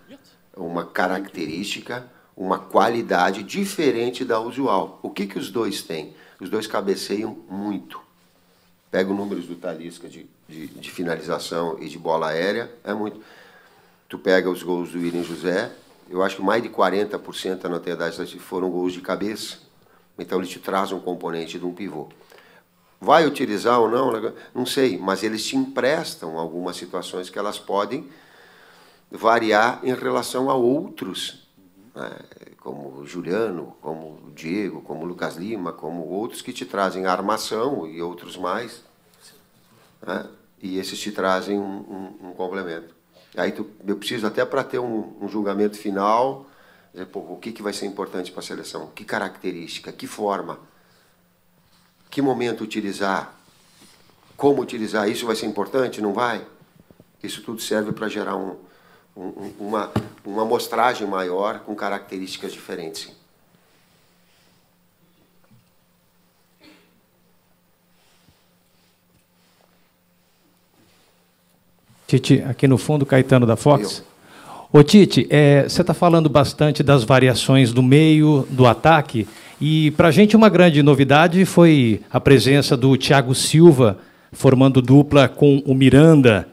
uma característica, uma qualidade diferente da usual. O que os dois têm? Os dois cabeceiam muito. Pega os números do Talisca de finalização e de bola aérea, é muito. Tu pega os gols do Willian José, eu acho que mais de 40% na verdade foram gols de cabeça. Então ele te traz um componente de um pivô. Vai utilizar ou não? Não sei, mas eles te emprestam algumas situações que elas podem variar em relação a outros, né? Como o Juliano, como o Diego, como o Lucas Lima, como outros que te trazem a armação e outros mais, né? E esses te trazem um complemento. Aí eu preciso até para ter um julgamento final, dizer, o que vai ser importante para a seleção, que característica, que forma, que momento utilizar, como utilizar, isso vai ser importante, não vai? Isso tudo serve para gerar uma amostragem maior com características diferentes. Tite, aqui no fundo, Caetano da Fox. Ô, Tite, você está falando bastante das variações do meio, do ataque, e para a gente uma grande novidade foi a presença do Thiago Silva formando dupla com o Miranda.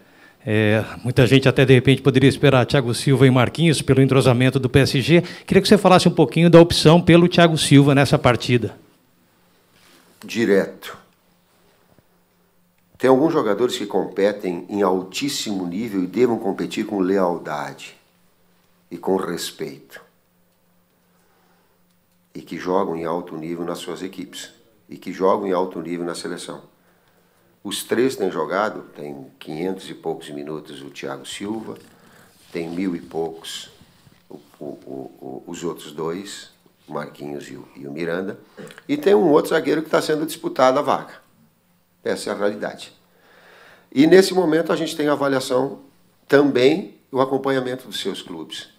Muita gente até, de repente, poderia esperar Thiago Silva e Marquinhos pelo entrosamento do PSG. Queria que você falasse um pouquinho da opção pelo Thiago Silva nessa partida. Direto. Tem alguns jogadores que competem em altíssimo nível e devam competir com lealdade. e com respeito. E que jogam em alto nível nas suas equipes. E que jogam em alto nível na seleção. Os três têm jogado, tem 500 e poucos minutos o Thiago Silva, tem 1000 e poucos os outros dois, o Marquinhos e o Miranda, e tem um outro zagueiro que está sendo disputado a vaga. Essa é a realidade. E nesse momento a gente tem a avaliação também, o acompanhamento dos seus clubes.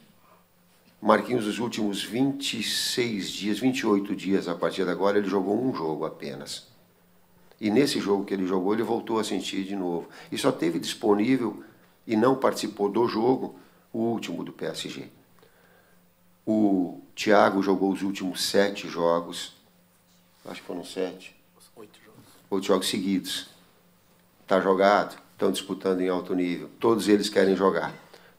Marquinhos, os últimos 26 dias, 28 dias a partir de agora, ele jogou um jogo apenas. E nesse jogo que ele jogou, ele voltou a sentir de novo. E só teve disponível e não participou do jogo o último do PSG. O Thiago jogou os últimos 7 jogos, acho que foram 7. 8 jogos seguidos. Está jogado, estão disputando em alto nível. Todos eles querem jogar.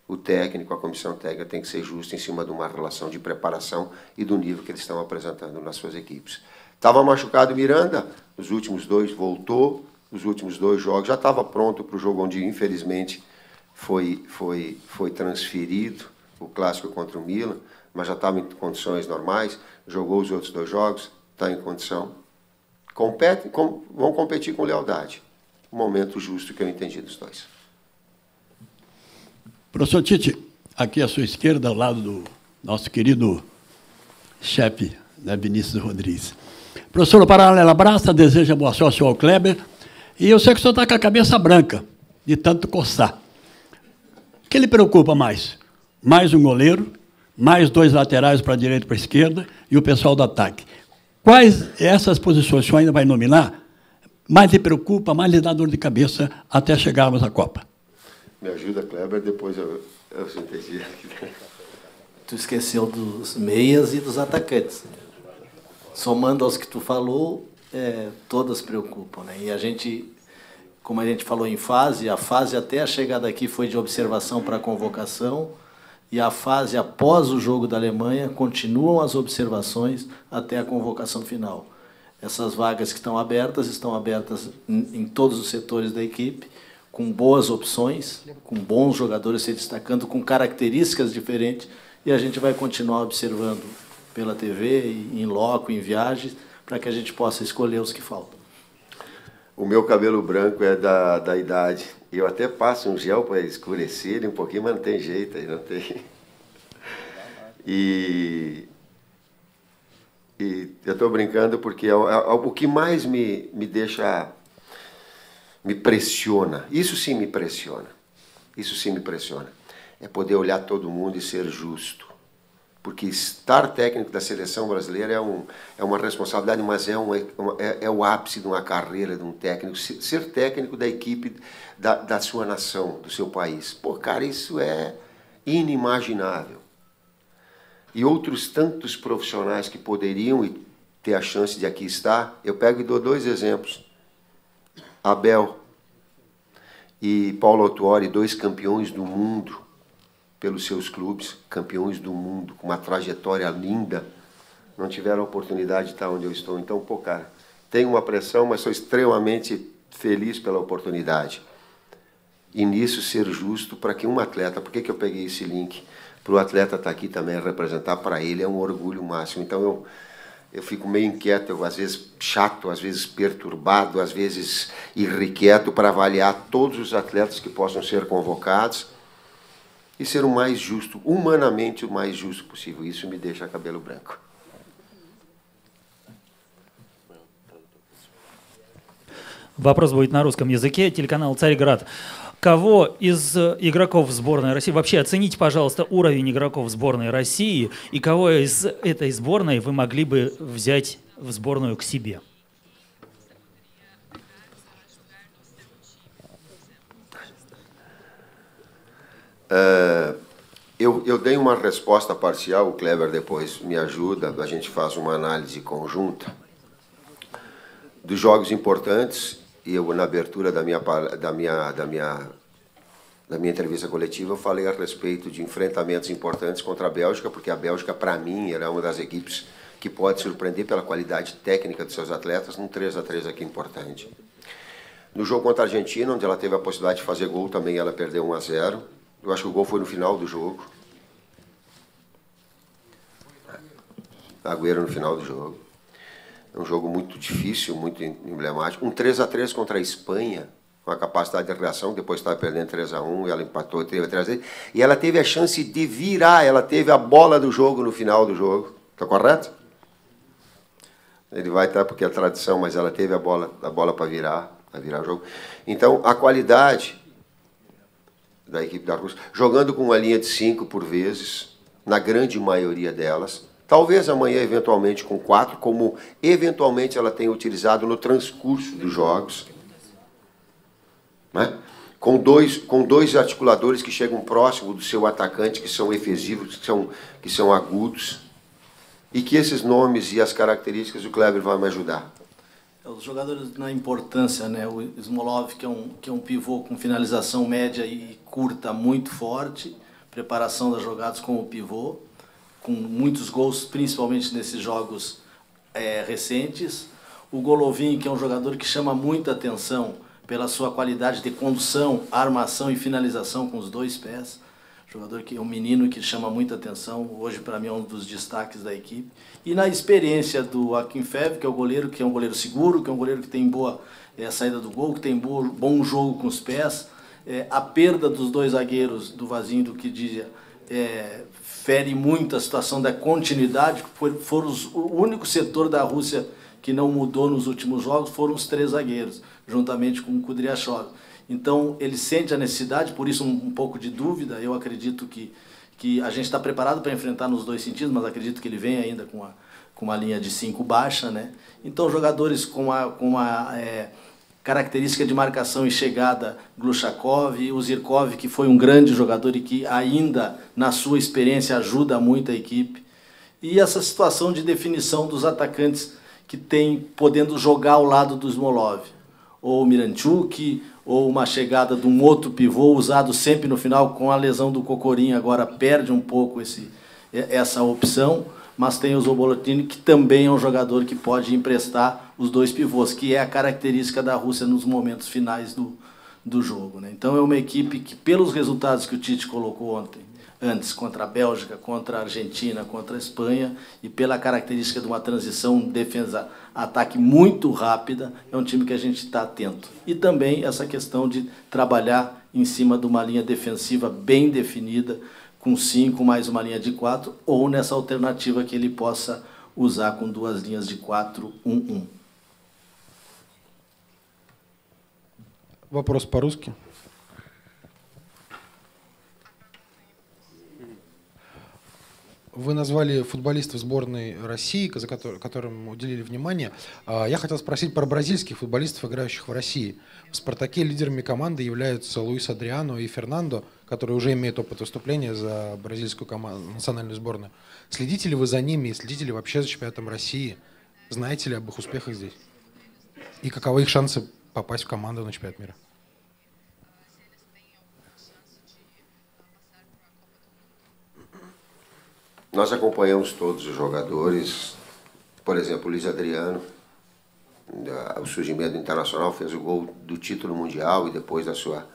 O técnico, a comissão técnica tem que ser justo em cima de uma relação de preparação e do nível que eles estão apresentando nas suas equipes. Estava machucado o Miranda, os últimos 2 voltou, os últimos 2 jogos, já estava pronto para o jogo onde, infelizmente, foi transferido, o clássico contra o Milan, mas já estava em condições normais, jogou os outros 2 jogos, está em condição. Vão competir com lealdade. O momento justo que eu entendi dos dois. Professor Tite, aqui à sua esquerda, ao lado do nosso querido chefe, né, Vinícius Rodrigues. Professor, o Paralela abraça, deseja boa sorte ao Kleber, e eu sei que o senhor está com a cabeça branca, de tanto coçar. O que lhe preocupa mais? Mais um goleiro, mais 2 laterais para a direita e para a esquerda, e o pessoal do ataque. Quais essas posições o senhor ainda vai nominar? Mais lhe preocupa, mais lhe dá dor de cabeça até chegarmos à Copa? Me ajuda, Kleber, depois eu entendi. Tu esqueceu dos meias e dos atacantes. Somando aos que tu falou, todas preocupam, né? E a gente, como a gente falou em fase, a fase até a chegada aqui foi de observação para a convocação, e a fase após o jogo da Alemanha continuam as observações até a convocação final. Essas vagas que estão abertas em todos os setores da equipe, com boas opções, com bons jogadores se destacando, com características diferentes, e a gente vai continuar observando pela TV, em loco, em viagens, para que a gente possa escolher os que faltam. O meu cabelo branco é da idade. Eu até passo um gel para escurecer ele um pouquinho, mas não tem jeito, aí não tem. E eu estou brincando porque o que mais me deixa... me pressiona. Isso sim me pressiona. Isso sim me pressiona. É poder olhar todo mundo e ser justo. Porque estar técnico da seleção brasileira é uma responsabilidade, mas é o ápice de uma carreira de um técnico. Ser técnico da equipe da sua nação, do seu país. Pô, cara, isso é inimaginável. E outros tantos profissionais que poderiam ter a chance de aqui estar, eu pego e dou 2 exemplos. Abel e Paulo Autuori, 2 campeões do mundo pelos seus clubes, campeões do mundo, com uma trajetória linda, não tiveram a oportunidade de estar onde eu estou. Então, pô, cara, tenho uma pressão, mas sou extremamente feliz pela oportunidade. E nisso ser justo para que um atleta, por que eu peguei esse link? Para o atleta estar aqui também, representar para ele, é um orgulho máximo. Então, eu fico meio inquieto, às vezes chato, às vezes perturbado, às vezes irrequieto para avaliar todos os atletas que possam ser convocados e ser o mais justo, humanamente o mais justo possível. Isso me deixa cabelo branco. Вопрос будет на русском языке. Телеканал «Царьград». Кого из игроков сборной России, вообще оцените, пожалуйста, уровень игроков сборной России, и кого из этой сборной вы могли бы взять в сборную к себе? Eu dei uma resposta parcial, o Kleber depois me ajuda, a gente faz uma análise conjunta dos jogos importantes. E eu, na abertura da minha entrevista coletiva, eu falei a respeito de enfrentamentos importantes contra a Bélgica, porque a Bélgica, para mim, era uma das equipes que pode surpreender pela qualidade técnica dos seus atletas, num 3-3 aqui importante. No jogo contra a Argentina, onde ela teve a possibilidade de fazer gol, também ela perdeu 1-0. Eu acho que o gol foi no final do jogo. Agüero no final do jogo. É um jogo muito difícil, muito emblemático. Um 3-3 contra a Espanha, com a capacidade de reação, depois estava perdendo 3-1, ela empatou, teve 3-3, e ela teve a chance de virar, ela teve a bola do jogo no final do jogo. Está correto? Ele vai estar porque é tradição, mas ela teve a bola para virar o jogo. Então, a qualidade da equipe da Rússia, jogando com uma linha de 5 por vezes, na grande maioria delas, talvez amanhã, eventualmente, com 4, como eventualmente ela tem utilizado no transcurso dos jogos, né? Com dois articuladores que chegam próximo do seu atacante, que são efesivos, que são agudos, e que esses nomes e as características o Kleber vai me ajudar. Os jogadores na importância, né? O Smolov, que é um pivô com finalização média e curta muito forte, preparação das jogadas como pivô, com muitos gols, principalmente nesses jogos recentes. O Golovin, que é um jogador que chama muita atenção pela sua qualidade de condução, armação e finalização com os 2 pés. Jogador que é um menino que chama muita atenção, hoje para mim é um dos destaques da equipe. E na experiência do Akinfeev, que é um goleiro seguro, que é um goleiro que tem boa saída do gol, que tem bom jogo com os pés. A perda dos 2 zagueiros, do Vazinho e do Khedira, fere muito a situação da continuidade. Foram o único setor da Rússia que não mudou nos últimos jogos, foram os 3 zagueiros, juntamente com o Kudryashov. Então, ele sente a necessidade, por isso um pouco de dúvida. Eu acredito que a gente está preparado para enfrentar nos 2 sentidos, mas acredito que ele vem ainda com uma linha de 5 baixa, né? Então, jogadores com uma característica de marcação e chegada, Glushakov, o Zirkov, que foi um grande jogador e que ainda, na sua experiência, ajuda muito a equipe. E essa situação de definição dos atacantes que tem podendo jogar ao lado do Smolov, ou o Miranchuk, ou uma chegada de um outro pivô usado sempre no final. Com a lesão do Kokorin agora perde um pouco essa opção, mas tem o Zobolotini, que também é um jogador que pode emprestar os 2 pivôs, que é a característica da Rússia nos momentos finais do jogo, né? Então é uma equipe que, pelos resultados que o Tite colocou antes, contra a Bélgica, contra a Argentina, contra a Espanha, e pela característica de uma transição defesa-ataque muito rápida, é um time que a gente está atento. E também essa questão de trabalhar em cima de uma linha defensiva bem definida, com 5 mais uma linha de 4, ou nessa alternativa que ele possa usar com 2 linhas de 4-1-1. Вопрос по-русски. Вы назвали футболистов сборной России, которым уделили внимание. Я хотел спросить про бразильских футболистов, играющих в России. В «Спартаке» лидерами команды являются Луис Адриано и Фернандо, которые уже имеют опыт выступления за бразильскую национальную сборную. Следите ли вы за ними и следите ли вообще за чемпионатом России? Знаете ли об их успехах здесь? И каковы их шансы попасть в команду на чемпионат мира? Nós acompanhamos todos os jogadores. Por exemplo, o Luiz Adriano, o surgimento internacional, fez o gol do título mundial, e depois da sua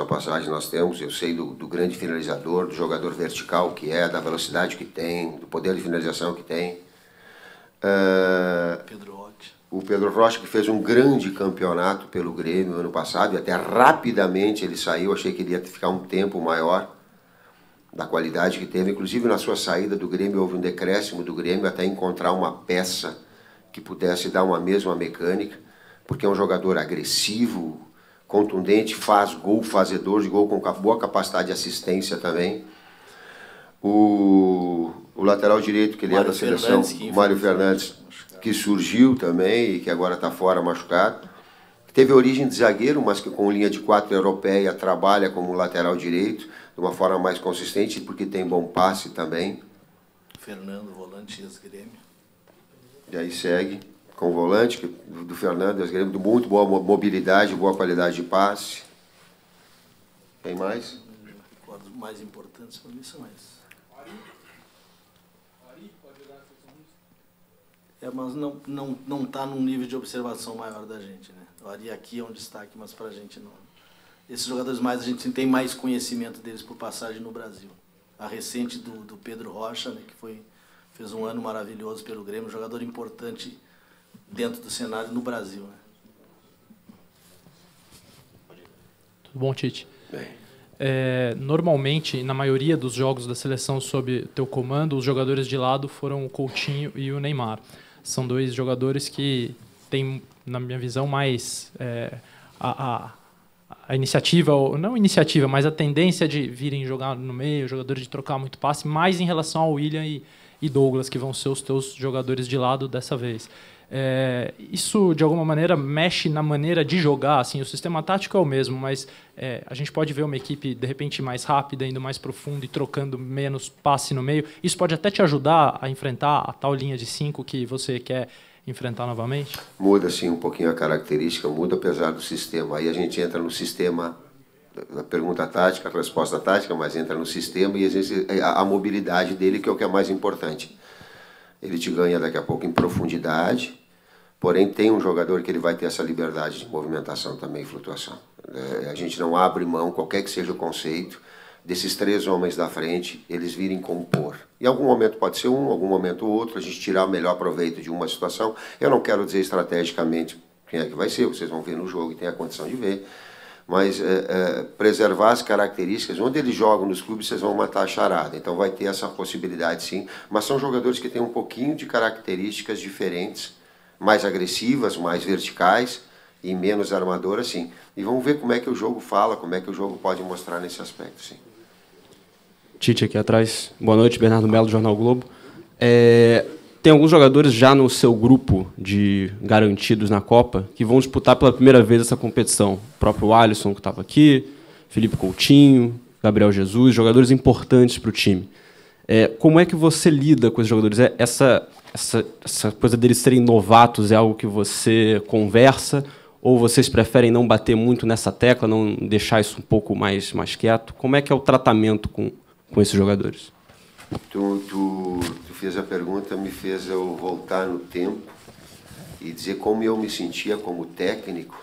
passagem eu sei do grande finalizador, do jogador vertical que é, da velocidade que tem, do poder de finalização que tem. O Pedro Rocha, que fez um grande campeonato pelo Grêmio ano passado, e até rapidamente ele saiu, achei que ele ia ficar um tempo maior, da qualidade que teve. Inclusive, na sua saída do Grêmio, houve um decréscimo do Grêmio até encontrar uma peça que pudesse dar uma mesma mecânica, porque é um jogador agressivo, contundente, faz gol, fazedor de gol, com boa capacidade de assistência também. O lateral direito, que ele é da seleção, Mário Fernandes, que surgiu também e que agora está fora machucado. Teve origem de zagueiro, mas que com linha de 4 europeia trabalha como lateral direito, de uma forma mais consistente, porque tem bom passe também. Fernando, volante e Grêmio. E aí segue com o volante do Fernando e Grêmio, de muito boa mobilidade, boa qualidade de passe. Tem mais? Os mais importantes para mim são esses. Mas não está num nível de observação maior da gente, né? O Ari aqui é um destaque, mas para a gente não. Esses jogadores mais, a gente tem mais conhecimento deles por passagem no Brasil. A recente do Pedro Rocha, né, que fez um ano maravilhoso pelo Grêmio, um jogador importante dentro do cenário no Brasil. Né? Tudo bom, Tite? Normalmente, na maioria dos jogos da seleção sob teu comando, os jogadores de lado foram o Coutinho e o Neymar. São dois jogadores que têm, na minha visão, mais a iniciativa, não iniciativa, mas a tendência de virem jogar no meio, jogadores de trocar muito passe, mais em relação ao William e Douglas, que vão ser os teus jogadores de lado dessa vez. Isso, de alguma maneira, mexe na maneira de jogar. Assim, o sistema tático é o mesmo, mas a gente pode ver uma equipe, de repente, mais rápida, indo mais profundo e trocando menos passe no meio. Isso pode até te ajudar a enfrentar a tal linha de 5 que você quer enfrentar novamente? Muda, sim, um pouquinho a característica, muda apesar do sistema. Aí a gente entra no sistema, na pergunta tática, a resposta tática, mas entra no sistema e às vezes a mobilidade dele, que é o que é mais importante. Ele te ganha daqui a pouco em profundidade, porém tem um jogador que ele vai ter essa liberdade de movimentação também e flutuação. A gente não abre mão, qualquer que seja o conceito, desses 3 homens da frente, eles virem compor. Em algum momento pode ser um, em algum momento outro, a gente tirar o melhor proveito de uma situação. Eu não quero dizer estrategicamente quem é que vai ser, vocês vão ver no jogo e tem a condição de ver, mas preservar as características. Onde eles jogam nos clubes, vocês vão matar a charada. Então vai ter essa possibilidade, sim. Mas são jogadores que têm um pouquinho de características diferentes, mais agressivas, mais verticais e menos armadoras, sim. E vamos ver como é que o jogo fala, como é que o jogo pode mostrar nesse aspecto, sim. Tite aqui atrás. Boa noite, Bernardo Melo, do Jornal Globo. Tem alguns jogadores já no seu grupo de garantidos na Copa que vão disputar pela primeira vez essa competição. O próprio Alisson, que estava aqui, Felipe Coutinho, Gabriel Jesus, jogadores importantes para o time. Como é que você lida com esses jogadores? Essa coisa deles serem novatos é algo que você conversa ou vocês preferem não bater muito nessa tecla, não deixar isso um pouco mais quieto? Como é que é o tratamento com esses jogadores? Tu fez a pergunta, me fez eu voltar no tempo e dizer como eu me sentia como técnico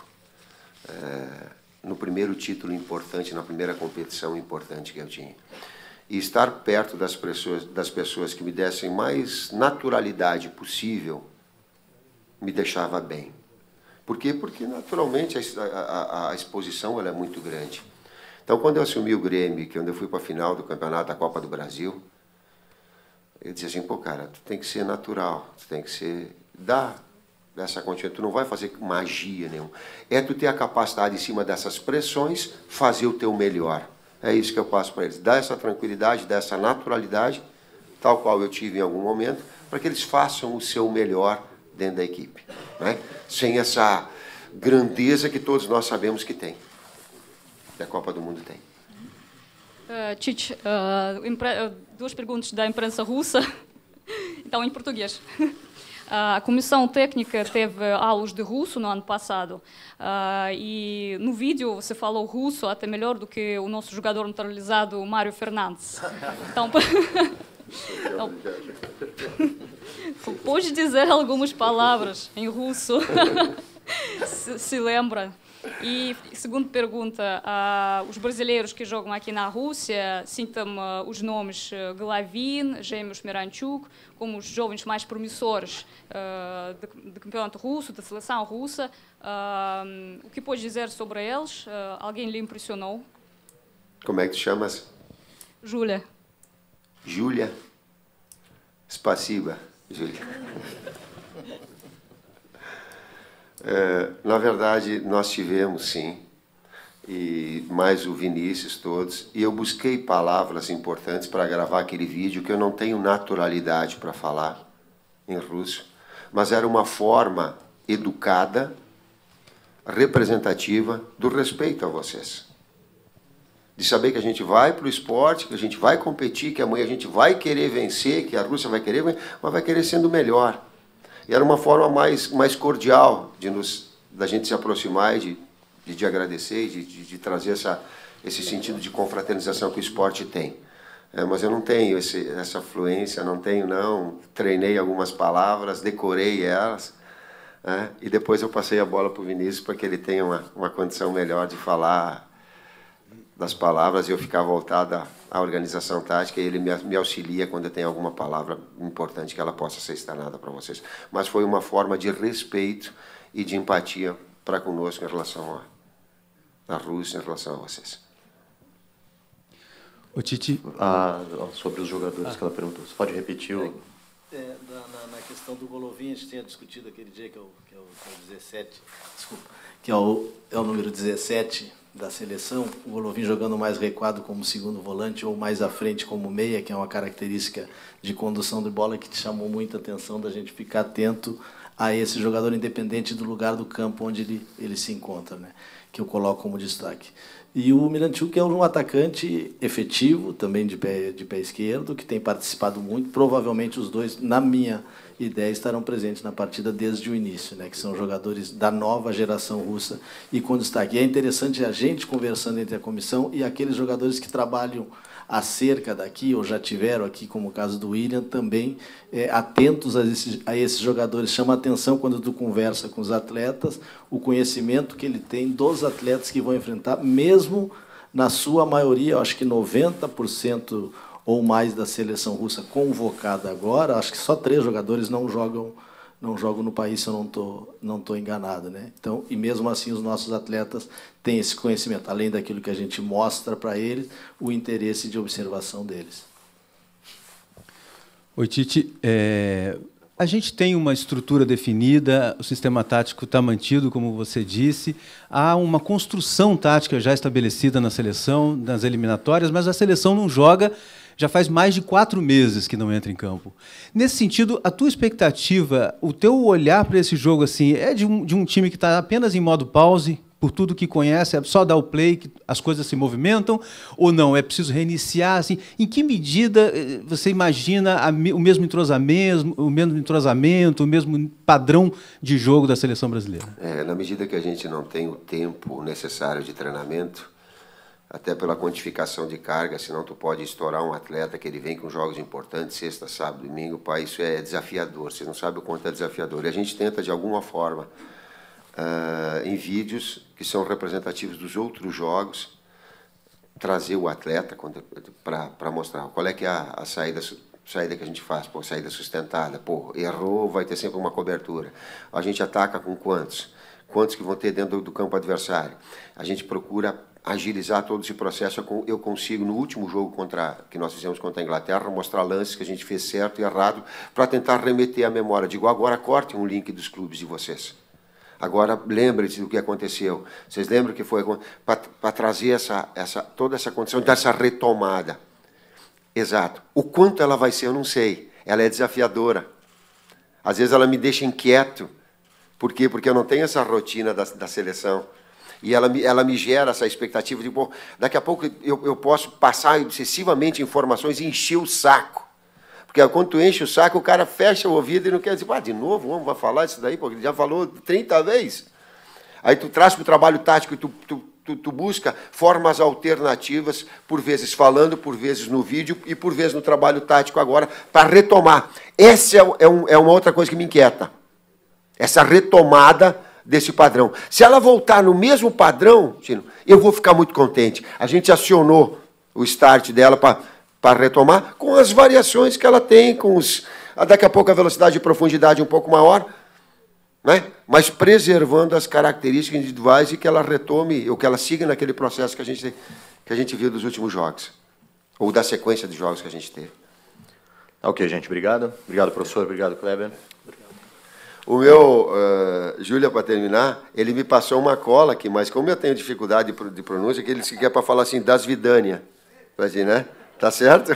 no primeiro título importante, na primeira competição importante que eu tinha. E estar perto das pessoas que me dessem mais naturalidade possível me deixava bem. Por quê? Porque, naturalmente, a exposição ela é muito grande. Então, quando eu assumi o Grêmio, quando eu fui para a final do campeonato da Copa do Brasil, eu dizia assim, pô, cara, tu tem que ser natural, tu tem que ser... Dá dessa continuidade, tu não vai fazer magia nenhuma. Tu ter a capacidade, em cima dessas pressões, fazer o teu melhor. É isso que eu passo para eles. Dar essa tranquilidade, dar essa naturalidade, tal qual eu tive em algum momento, para que eles façam o seu melhor dentro da equipe. Né? Sem essa grandeza que todos nós sabemos que tem. Que a Copa do Mundo tem. Tite, 2 perguntas da imprensa russa. Então, em português. A comissão técnica teve aulas de russo no ano passado e no vídeo você falou russo até melhor do que o nosso jogador naturalizado Mário Fernandes. Então, pode dizer algumas palavras em russo, se lembra? E segunda pergunta, os brasileiros que jogam aqui na Rússia citam os nomes Glavin, Gêmeos Miranchuk, como os jovens mais promissores do campeonato russo, da seleção russa. O que pode dizer sobre eles? Alguém lhe impressionou? Como é que te chamas? Júlia. Júlia? Spasiba, Júlia. Na verdade, nós tivemos, sim, e mais o Vinícius, todos, e eu busquei palavras importantes para gravar aquele vídeo, que eu não tenho naturalidade para falar em russo, mas era uma forma educada, representativa do respeito a vocês. De saber que a gente vai para o esporte, que a gente vai competir, que amanhã a gente vai querer vencer, que a Rússia vai querer, mas vai querer sendo melhor. E era uma forma mais cordial da gente se aproximar e de agradecer, de trazer esse sentido de confraternização que o esporte tem. Mas eu não tenho essa fluência, não tenho, não. Treinei algumas palavras, decorei elas, e depois eu passei a bola para o Vinícius para que ele tenha uma condição melhor de falar das palavras, eu ficar voltada à organização tática e ele me auxilia quando tem alguma palavra importante que ela possa ser externada para vocês. Mas foi uma forma de respeito e de empatia para conosco em relação à Rússia, em relação a vocês. O Tite, sobre os jogadores que ela perguntou, você pode repetir o... Na questão do Golovin, a gente tinha discutido aquele dia que é o 17, desculpa, que é o número 17 da seleção, o Golovin jogando mais recuado como segundo volante ou mais à frente como meia, que é uma característica de condução de bola que te chamou muita atenção da gente ficar atento a esse jogador independente do lugar do campo onde ele se encontra, né? Que eu coloco como destaque. E o Miranchuk é um atacante efetivo, também de pé esquerdo, que tem participado muito. Provavelmente os dois, na minha ideia, estarão presentes na partida desde o início, né? Que são jogadores da nova geração russa e com destaque. E é interessante a gente conversando entre a comissão e aqueles jogadores que trabalham acerca daqui, ou já tiveram aqui, como o caso do William, também atentos a esses jogadores. Chama a atenção quando tu conversa com os atletas, o conhecimento que ele tem dos atletas que vão enfrentar, mesmo na sua maioria, eu acho que 90% ou mais da seleção russa convocada agora, acho que só 3 jogadores não jogam no país, se eu não tô enganado, né? Então, e mesmo assim os nossos atletas têm esse conhecimento, além daquilo que a gente mostra para eles, o interesse de observação deles. Oi, Tite, a gente tem uma estrutura definida, o sistema tático está mantido, como você disse, há uma construção tática já estabelecida na seleção, nas eliminatórias, mas a seleção não joga. Já faz mais de 4 meses que não entra em campo. Nesse sentido, a tua expectativa, o teu olhar para esse jogo assim, é de um time que está apenas em modo pause, por tudo que conhece, é só dar o play que as coisas se movimentam, ou não? É preciso reiniciar? Assim, em que medida você imagina o mesmo entrosamento, o mesmo padrão de jogo da seleção brasileira? Na medida que a gente não tem o tempo necessário de treinamento, até pela quantificação de carga, senão tu pode estourar um atleta que ele vem com jogos importantes, sexta, sábado, domingo, isso é desafiador, você não sabe o quanto é desafiador. E a gente tenta, de alguma forma, em vídeos que são representativos dos outros jogos, trazer o atleta para mostrar qual é que é a saída que a gente faz, saída sustentada, errou, vai ter sempre uma cobertura. A gente ataca com quantos que vão ter dentro do campo adversário. A gente procura agilizar todo esse processo. Eu consigo, no último jogo que nós fizemos contra a Inglaterra, mostrar lances que a gente fez certo e errado para tentar remeter a memória. Digo, agora cortem um link dos clubes de vocês. Agora lembrem-se do que aconteceu. Vocês lembram que foi para trazer toda essa condição, dessa retomada. Exato. O quanto ela vai ser, eu não sei. Ela é desafiadora. Às vezes ela me deixa inquieto. Por quê? Porque eu não tenho essa rotina da seleção. E ela me gera essa expectativa de, daqui a pouco eu posso passar excessivamente informações e encher o saco. Porque quando tu enche o saco, o cara fecha o ouvido e não quer dizer, de novo, o homem vai falar isso daí, porque ele já falou 30 vezes. Aí tu traz para o trabalho tático e tu busca formas alternativas, por vezes falando, por vezes no vídeo e por vezes no trabalho tático agora, para retomar. Essa é uma outra coisa que me inquieta. Essa retomada desse padrão. Se ela voltar no mesmo padrão, Tino, eu vou ficar muito contente. A gente acionou o start dela para retomar com as variações que ela tem, daqui a pouco a velocidade e profundidade um pouco maior, né? Mas preservando as características individuais e que ela retome, ou que ela siga naquele processo que a gente viu dos últimos jogos, ou da sequência de jogos que a gente teve. Ok, gente, obrigado. Obrigado, professor. Obrigado, Kleber. O meu, Júlia, para terminar, ele me passou uma cola aqui, mas como eu tenho dificuldade de pronúncia, que ele quer para falar assim, das Vidânia. Assim, né? Tá certo?